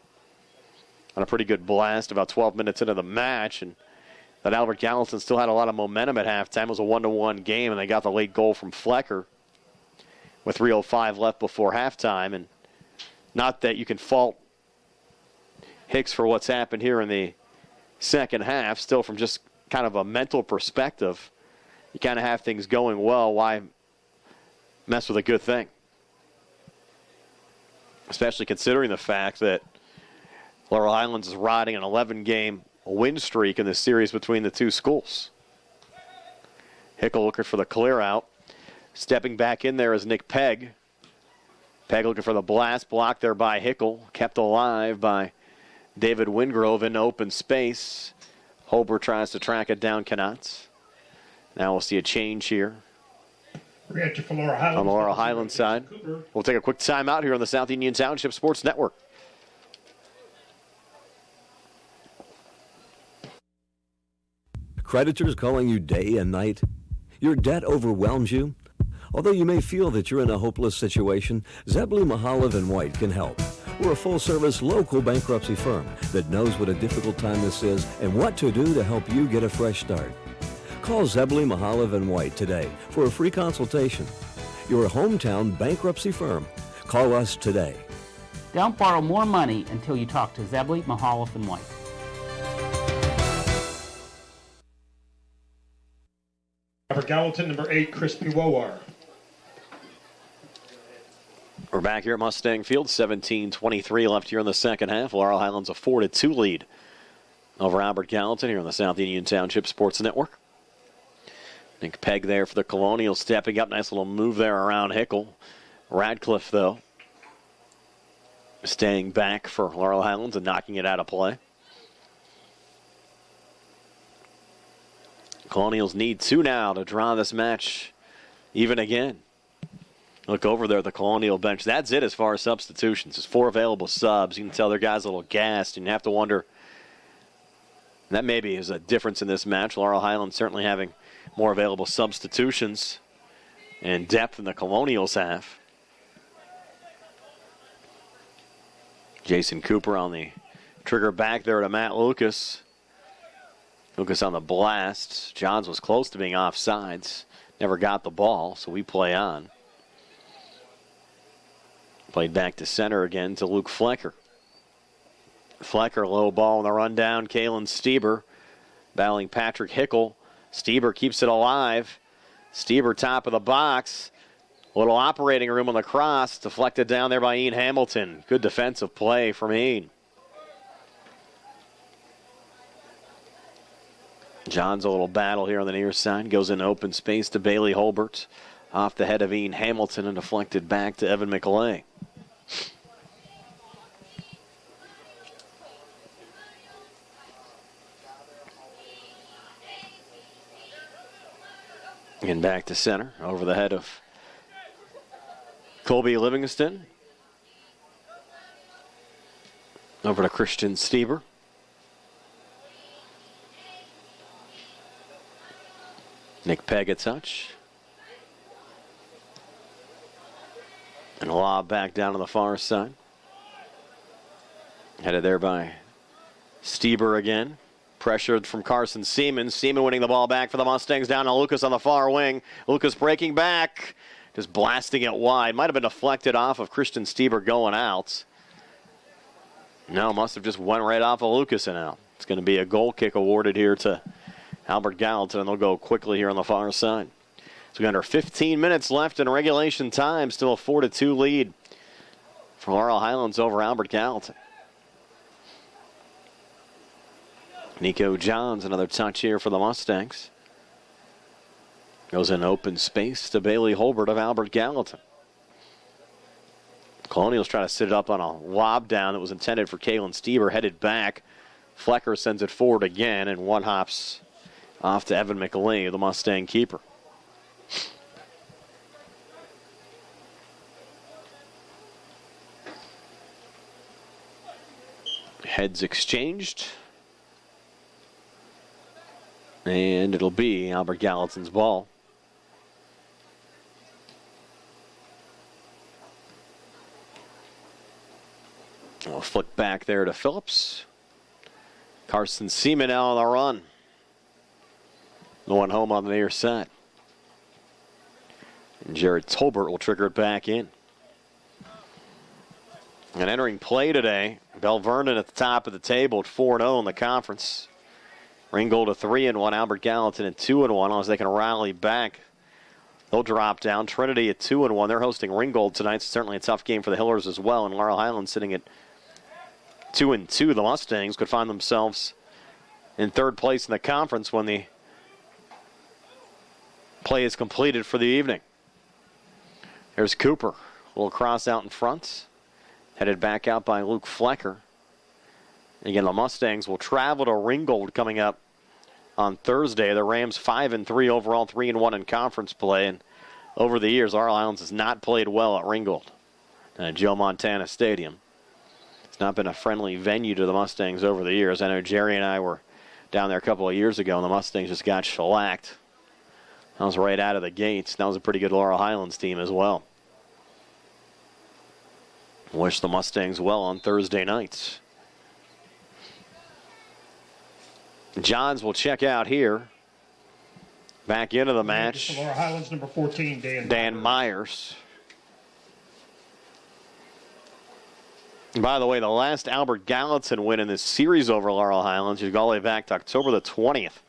on a pretty good blast about 12 minutes into the match. And that Albert Gallatin still had a lot of momentum at halftime. It was a 1-1 game, and they got the late goal from Flecker with 3:05 left before halftime. And not that you can fault Hicks for what's happened here in the second half. Still, from just kind of a mental perspective, you kind of have things going well. Why mess with a good thing? Especially considering the fact that Laurel Highlands is riding an 11-game win streak in this series between the two schools. Hickel looking for the clear out. Stepping back in there is Nick Pegg. Pegg looking for the blast, blocked there by Hickel. Kept alive by David Wingrove in open space. Holbert tries to track it down, cannot. Now we'll see a change here on the Laurel Highlands side. We'll take a quick timeout here on the South Union Township Sports Network. Creditors calling you day and night? Your debt overwhelms you? Although you may feel that you're in a hopeless situation, Zebley, Mahalev & White can help. We're a full-service local bankruptcy firm that knows what a difficult time this is and what to do to help you get a fresh start. Call Zebley, Mahalev & White today for a free consultation. Your hometown bankruptcy firm. Call us today. Don't borrow more money until you talk to Zebley, Mahalev & White. For Gallatin, number 8, Crispy Wowar. We're back here at Mustang Field. 17:23 left here in the second half. Laurel Highlands a 4-2 lead over Albert Gallatin here on the South Union Township Sports Network. Nick Pegg there for the Colonials, stepping up. Nice little move there around Hickel. Radcliffe, though, staying back for Laurel Highlands and knocking it out of play. Colonials need 2 now to draw this match even again. Look over there at the Colonial bench. That's it as far as substitutions. There's 4 available subs. You can tell their guys a little gassed, and you have to wonder, And that maybe is a difference in this match. Laurel Highlands certainly having more available substitutions and depth than the Colonials have. Jason Cooper on the trigger back there to Matt Lucas. Lucas on the blast. Johns was close to being offsides. Never got the ball, so we play on. Played back to center again to Luke Flecker. Flecker, low ball on the rundown. Kalen Stieber battling Patrick Hickel. Stieber keeps it alive. Stieber top of the box. A little operating room on the cross. Deflected down there by Ian Hamilton. Good defensive play from Ian. John's a little battle here on the near side. Goes in open space to Bailey Holbert. Off the head of Ian Hamilton and deflected back to Evan McClay. And back to center, over the head of Colby Livingston. Over to Christian Stieber. Nick Pegg a touch. And a lob back down on the far side. Headed there by Stieber again. Pressured from Carson Seaman. Seaman winning the ball back for the Mustangs down to Lucas on the far wing. Lucas breaking back. Just blasting it wide. Might have been deflected off of Christian Stieber going out. No, must have just went right off of Lucas and out. It's going to be a goal kick awarded here to Albert Gallatin, and they'll go quickly here on the far side. So we got under 15 minutes left in regulation time. Still a 4-2 lead for Laurel Highlands over Albert Gallatin. Nico Johns, another touch here for the Mustangs. Goes in open space to Bailey Holbert of Albert Gallatin. Colonials try to sit it up on a lob down that was intended for Kalen Stieber, headed back. Flecker sends it forward again, and one hops off to Evan McAlee, the Mustang keeper. Heads exchanged. And it'll be Albert Gallatin's ball. I'll flick back there to Phillips. Carson Seaman now on the run. No one home on the near side. And Jared Tolbert will trigger it back in. And entering play today, Bell Vernon at the top of the table at 4-0 in the conference. Ringgold at 3-1, Albert Gallatin at 2-1. As they can rally back, they'll drop down. Trinity at 2-1. They're hosting Ringgold tonight. It's certainly a tough game for the Hillers as well. And Laurel Highlands sitting at 2-2. The Mustangs could find themselves in third place in the conference when the play is completed for the evening. There's Cooper. A little cross out in front. Headed back out by Luke Flecker. Again, the Mustangs will travel to Ringgold coming up on Thursday. The Rams 5-3 overall, 3-1 in conference play. And over the years, Laurel Highlands has not played well at Ringgold, Joe Montana Stadium. It's not been a friendly venue to the Mustangs over the years. I know Jerry and I were down there a couple of years ago, and the Mustangs just got shellacked. That was right out of the gates. That was a pretty good Laurel Highlands team as well. Wish the Mustangs well on Thursday nights. Johns will check out here. Back into the match. Laurel Highlands, number 14, Dan Myers. And by the way, the last Albert Gallatin win in this series over Laurel Highlands, you go all the way back to October the 20th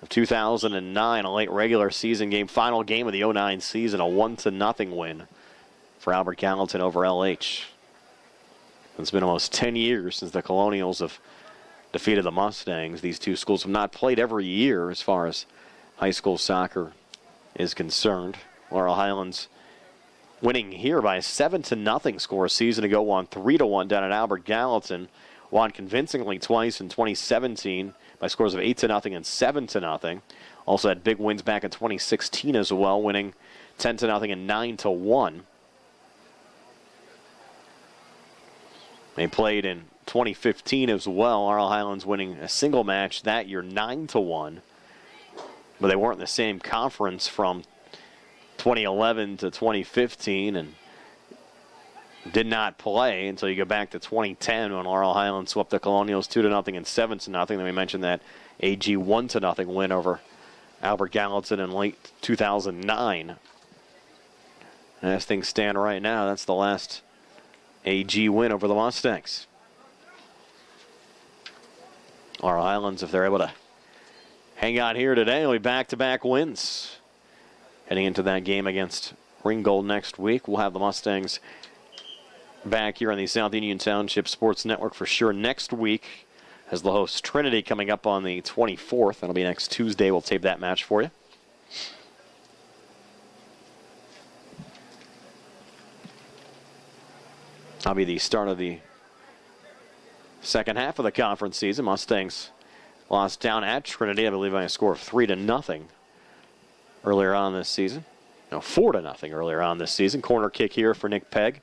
of 2009, a late regular season game, final game of the 09 season, a 1-0 win for Albert Gallatin over LH. It's been almost 10 years since the Colonials have defeated the Mustangs. These two schools have not played every year as far as high school soccer is concerned. Laurel Highlands winning here by a 7-0 score a season ago, won 3-1 down at Albert Gallatin, won convincingly twice in 2017 by scores of 8-0 and 7-0. Also had big wins back in 2016 as well, winning 10-0 and 9-1. They played in 2015 as well. Laurel Highlands winning a single match that year 9-1. But they weren't in the same conference from 2011 to 2015 and did not play until you go back to 2010 when Laurel Highlands swept the Colonials 2-0 and 7-0. Then we mentioned that AG 1-0 win over Albert Gallatin in late 2009. And as things stand right now, that's the last AG win over the Mustangs. Laurel Highlands, if they're able to hang on here today, will be back-to-back wins. Heading into that game against Ringgold next week, we'll have the Mustangs back here on the South Union Township Sports Network for sure next week as the host Trinity coming up on the 24th. That'll be next Tuesday. We'll tape that match for you. That'll be the start of the second half of the conference season. Mustangs lost down at Trinity, I believe, by a score of 3-0 earlier on this season. No, 4-0 earlier on this season. Corner kick here for Nick Pegg.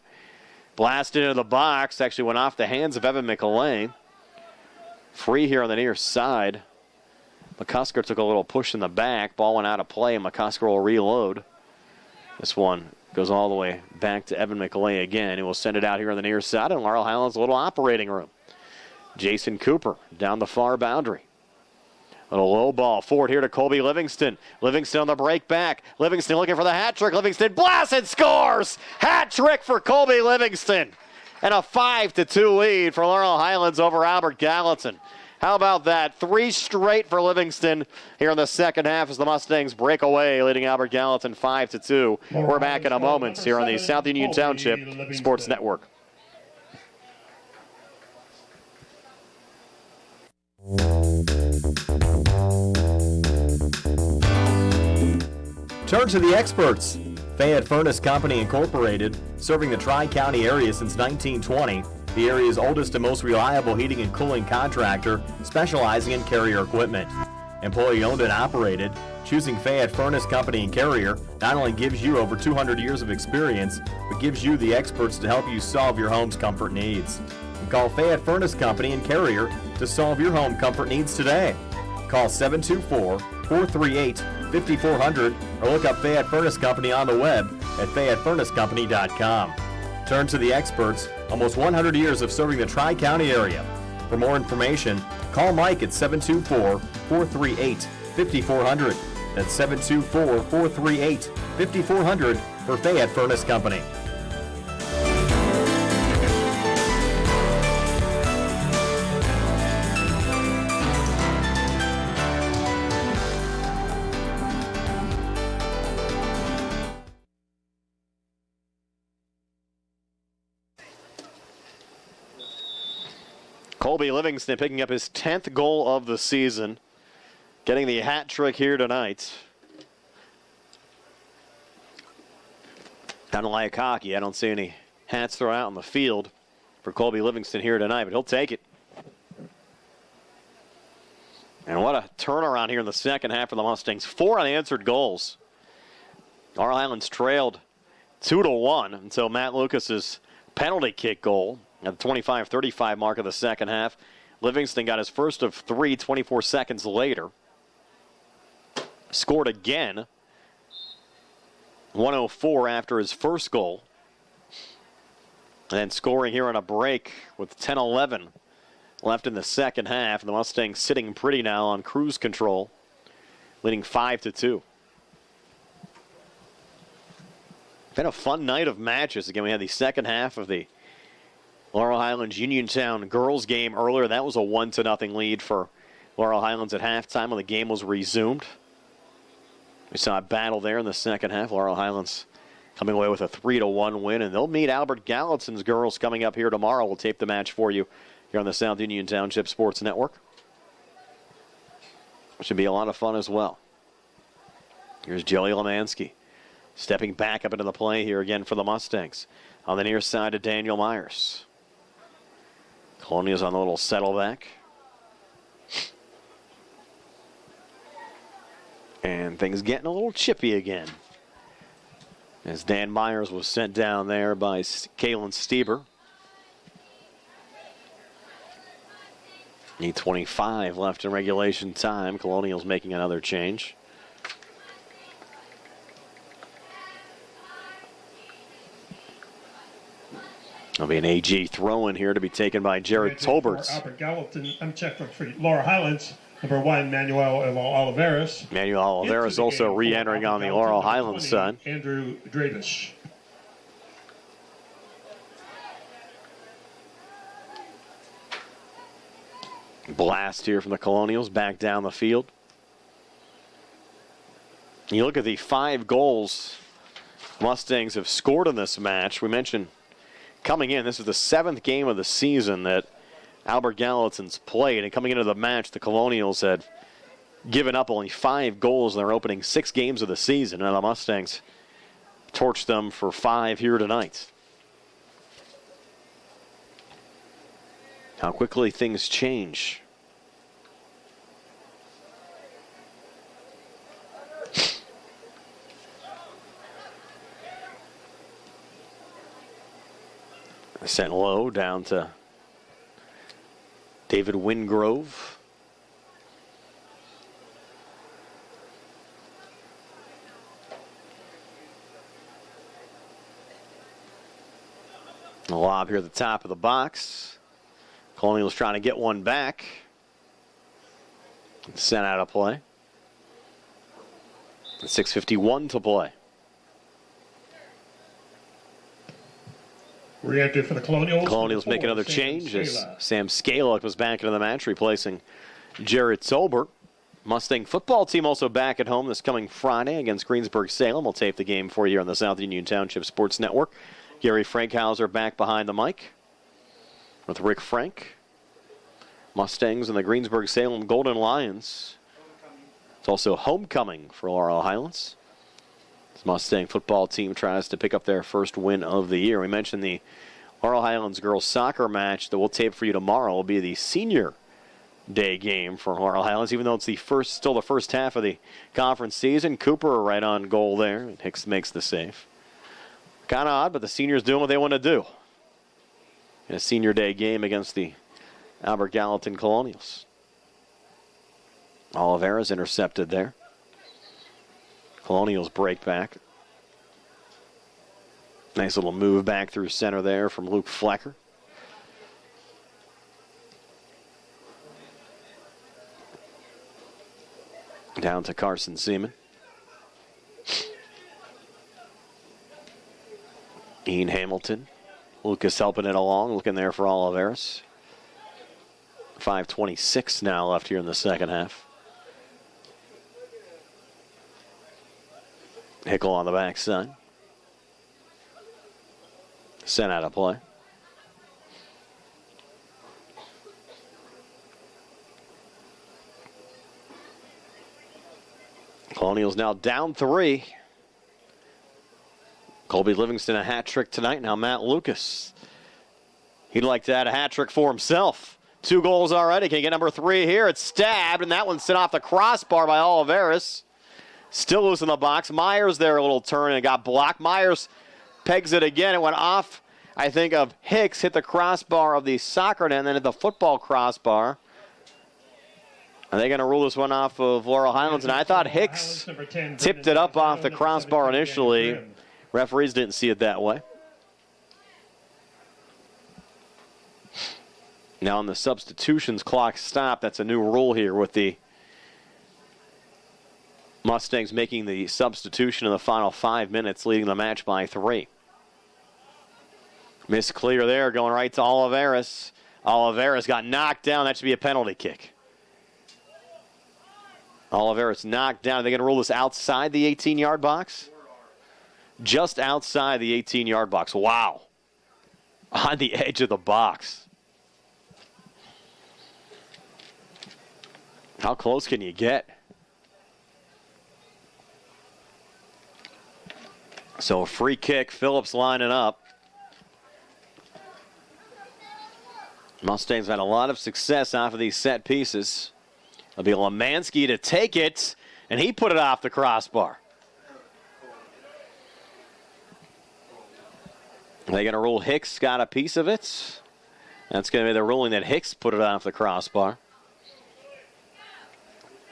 Blasted into the box. Actually went off the hands of Evan McElay. Free here on the near side. McCusker took a little push in the back. Ball went out of play, and McCusker will reload. This one goes all the way back to Evan McElay again. He will send it out here on the near side, and Laurel Highlands a little operating room. Jason Cooper down the far boundary. Little low ball forward here to Colby Livingston. Livingston on the break back. Livingston looking for the hat trick. Livingston blasts and scores! Hat trick for Colby Livingston. And a 5-2 lead for Laurel Highlands over Albert Gallatin. How about that? 3 straight for Livingston here in the second half as the Mustangs break away, leading Albert Gallatin 5-2. We're back in a moment here on the South Union Township Sports Network. Turn to the experts. Fayette Furnace Company Incorporated, serving the Tri-County area since 1920. The area's oldest and most reliable heating and cooling contractor, specializing in Carrier equipment. Employee owned and operated, choosing Fayette Furnace Company and Carrier not only gives you over 200 years of experience, but gives you the experts to help you solve your home's comfort needs. Call Fayette Furnace Company and Carrier to solve your home comfort needs today. Call 724-438-5400 or look up Fayette Furnace Company on the web at FayetteFurnaceCompany.com. Turn to the experts, almost 100 years of serving the Tri-County area. For more information, call Mike at 724-438-5400. That's 724-438-5400 for Fayette Furnace Company. Colby Livingston picking up his 10th goal of the season, getting the hat trick here tonight. Down to like hockey, I don't see any hats thrown out on the field for Colby Livingston here tonight, but he'll take it. And what a turnaround here in the second half for the Mustangs. 4 unanswered goals. Laurel Highlands trailed 2-1 until Matt Lucas's penalty kick goal. At the 25-35 mark of the second half, Livingston got his first of 3 24 seconds later. Scored again. 1:04 after his first goal. And then scoring here on a break with 10-11 left in the second half. And the Mustangs sitting pretty now on cruise control, leading 5-2. Been a fun night of matches. Again, we had the second half of the Laurel Highlands Uniontown girls game earlier. That was a 1-0 lead for Laurel Highlands at halftime when the game was resumed. We saw a battle there in the second half. Laurel Highlands coming away with a 3-1 win, and they'll meet Albert Gallatin's girls coming up here tomorrow. We'll tape the match for you here on the South Union Township Sports Network. It should be a lot of fun as well. Here's Joey Lemansky stepping back up into the play here again for the Mustangs. On the near side of Daniel Myers. Colonia's on the little settle back. And things getting a little chippy again. As Dan Myers was sent down there by Kalen Stieber. 8:25 left in regulation time. Colonials making another change. There'll be an AG throw in here to be taken by Jared Tolbert. Albert Gallatin, I'm checking for Laurel Highlands. Number 1, Manuel Oliveras. Manuel Oliveras also re-entering on the Laurel Highlands side. Andrew Dravish. Blast here from the Colonials back down the field. You look at the 5 goals Mustangs have scored in this match. We mentioned coming in, this is the 7th game of the season that Albert Gallatin's played, and coming into the match, the Colonials had given up only 5 goals in their opening 6 games of the season, and the Mustangs torched them for 5 here tonight. How quickly things change. Sent low down to David Wingrove. A lob here at the top of the box. Colonials trying to get one back. Sent out of play. 6:51 to play. Re-entry for the Colonials. Colonials make another change as Sam Scala was back into the match, replacing Jared Tolbert. Mustang football team also back at home this coming Friday against Greensburg-Salem. We'll tape the game for you here on the South Union Township Sports Network. Gary Frankhauser back behind the mic with Rick Frank. Mustangs and the Greensburg-Salem Golden Lions. It's also homecoming for Laurel Highlands. This Mustang football team tries to pick up their first win of the year. We mentioned the Laurel Highlands girls soccer match that we'll tape for you tomorrow will be the senior day game for Laurel Highlands, even though it's still the first half of the conference season. Cooper right on goal there, and Hicks makes the save. Kind of odd, but the seniors doing what they want to do in a senior day game against the Albert Gallatin Colonials. Oliveira's intercepted there. Colonials break back. Nice little move back through center there from Luke Flecker. Down to Carson Seaman. Ian Hamilton. Lucas helping it along, looking there for Oliveras. 5:26 now left here in the second half. Hickel on the backside. Sent out of play. Colonials now down 3. Colby Livingston a hat trick tonight. Now Matt Lucas. He'd like to add a hat trick for himself. 2 goals already. Can he get number 3 here? It's stabbed, and that one's sent off the crossbar by Oliveras. Still loose in the box. Myers there, a little turn, and it got blocked. Myers pegs it again. It went off, I think, of Hicks, hit the crossbar of the soccer net, and then hit the football crossbar. Are they going to rule this one off of Laurel Highlands? And I thought Hicks tipped it up off the crossbar initially. Referees didn't see it that way. Now on the substitutions clock stop, that's a new rule here with the Mustangs making the substitution in the final 5 minutes, leading the match by 3. Miss clear there, going right to Oliveras. Oliveras got knocked down. That should be a penalty kick. Oliveras knocked down. Are they going to rule this outside the 18-yard box? Just outside the 18-yard box. Wow. On the edge of the box. How close can you get? So a free kick, Phillips lining up. Mustangs had a lot of success off of these set pieces. It'll be Lemansky to take it, and he put it off the crossbar. Are they going to rule Hicks got a piece of it? That's going to be the ruling that Hicks put it off the crossbar.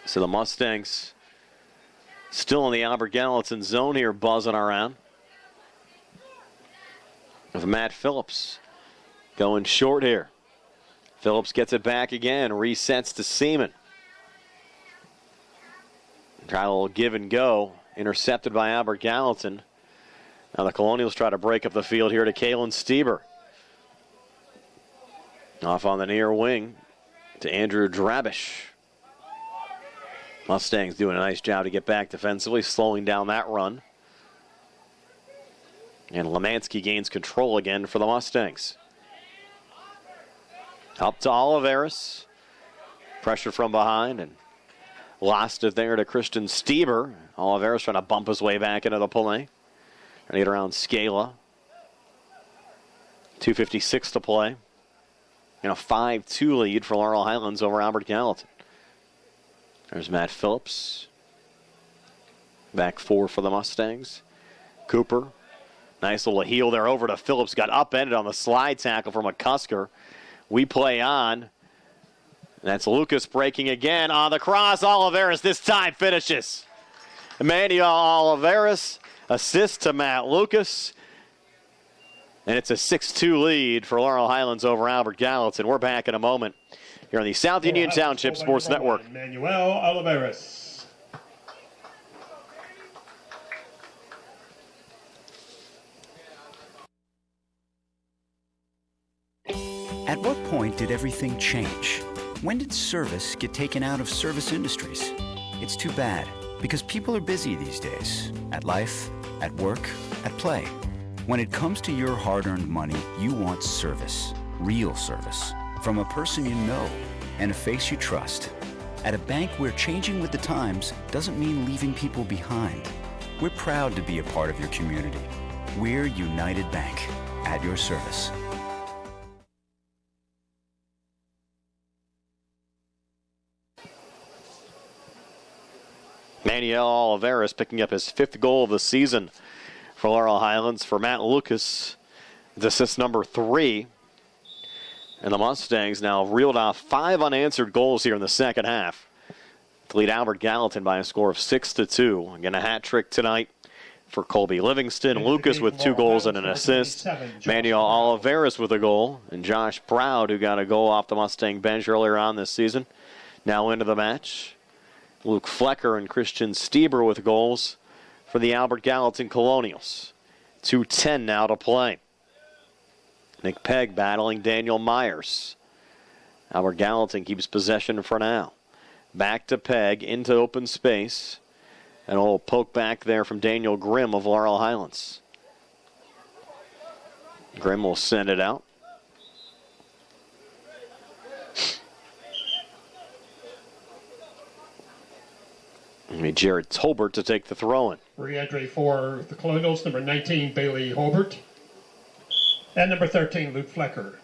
So the Mustangs still in the Albert Gallatin zone here, buzzing around. With Matt Phillips going short here. Phillips gets it back again, resets to Seaman. Try a little give and go, intercepted by Albert Gallatin. Now the Colonials try to break up the field here to Kalen Stieber. Off on the near wing to Andrew Drabish. Mustangs doing a nice job to get back defensively, slowing down that run. And Lemansky gains control again for the Mustangs. Up to Oliveris. Pressure from behind and lost it there to Christian Stieber. Oliveris trying to bump his way back into the play. Trying to get around Scala. 2:56 to play. And a 5-2 lead for Laurel Highlands over Albert Gallatin. There's Matt Phillips. Back four for the Mustangs. Cooper. Nice little heel there over to Phillips. Got upended on the slide tackle from McCusker. We play on. That's Lucas breaking again on the cross. Oliveris this time finishes. Emmanuel Oliveris assists to Matt Lucas. And it's a 6-2 lead for Laurel Highlands over Albert Gallatin. We're back in a moment here on the South Union Township Sports Network. Emmanuel Oliveris. At what point did everything change? When did service get taken out of service industries? It's too bad, because people are busy these days. At life, at work, at play. When it comes to your hard-earned money, you want service. Real service. From a person you know and a face you trust. At a bank where changing with the times doesn't mean leaving people behind. We're proud to be a part of your community. We're United Bank, at your service. Manuel Oliveris picking up his 5th goal of the season for Laurel Highlands. For Matt Lucas, it's assist number 3. And the Mustangs now reeled off 5 unanswered goals here in the second half to lead Albert Gallatin by a score of 6-2. Again, a hat trick tonight for Colby Livingston. Lucas with 2 goals and an assist. Manuel Oliveris with a goal. And Josh Proud, who got a goal off the Mustang bench earlier on this season, now into the match. Luke Flecker and Christian Stieber with goals for the Albert Gallatin Colonials. 2:10 now to play. Nick Pegg battling Daniel Myers. Albert Gallatin keeps possession for now. Back to Pegg into open space. An old poke back there from Daniel Grimm of Laurel Highlands. Grimm will send it out. Jared Tolbert to take the throw-in. Re-entry for the Colonials, number 19, Bailey Holbert. And number 13, Luke Flecker.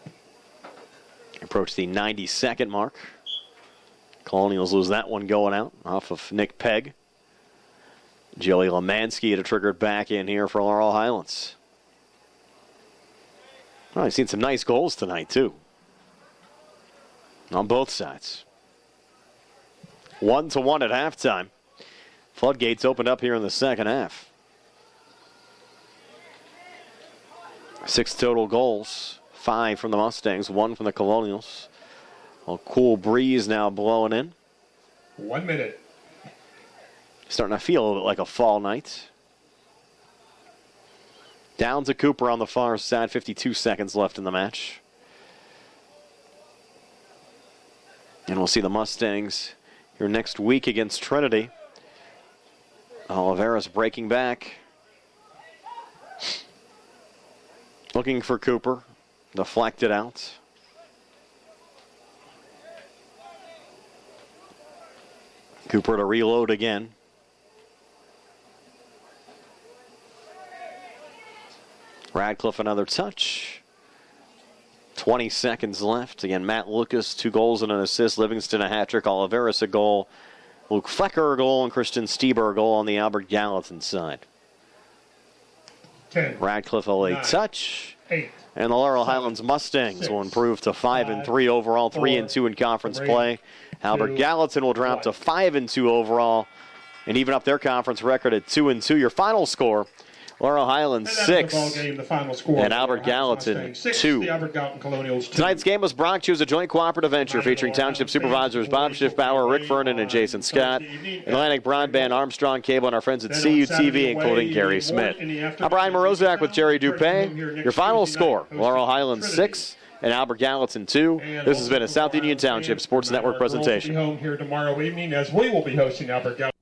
Approach the 92nd mark. Colonials lose that one going out off of Nick Pegg. Joey Lemansky to trigger it back in here for Laurel Highlands. Well, I've seen some nice goals tonight, too. On both sides. 1-1 at halftime. Floodgates opened up here in the second half. 6 total goals. 5 from the Mustangs, 1 from the Colonials. A cool breeze now blowing in. 1 minute. Starting to feel a little bit like a fall night. Down to Cooper on the far side. 52 seconds left in the match. And we'll see the Mustangs here next week against Trinity. Oliveris breaking back. Looking for Cooper. Deflected out. Cooper to reload again. Radcliffe another touch. 20 seconds left. Again, Matt Lucas, 2 goals and an assist. Livingston a hat trick. Oliveris a goal. Luke Flecker a goal and Christian Stieber a goal on the Albert Gallatin side. 10, Radcliffe a late touch. 8, and the Laurel Highlands Mustangs will improve to 5-3 overall, 3-2 in conference play. Albert Gallatin will drop to 5-2 overall and even up their conference record at 2-2. Your final score, Laurel Highlands 6 and Albert Gallatin 2. Tonight's game was brought to you as a joint cooperative venture featuring Township Supervisors Bob Schiffbauer, Rick Vernon, and Jason Scott, Atlantic Broadband, Armstrong Cable, and our friends at CUTV, including Gary Smith. I'm Brian Morozak with Jerry Dupay. Your final score, Laurel Highlands 6 and Albert Gallatin 2. This has been a South Union Township Sports Network presentation. Home here tomorrow evening as we will be hosting Albert Gallatin.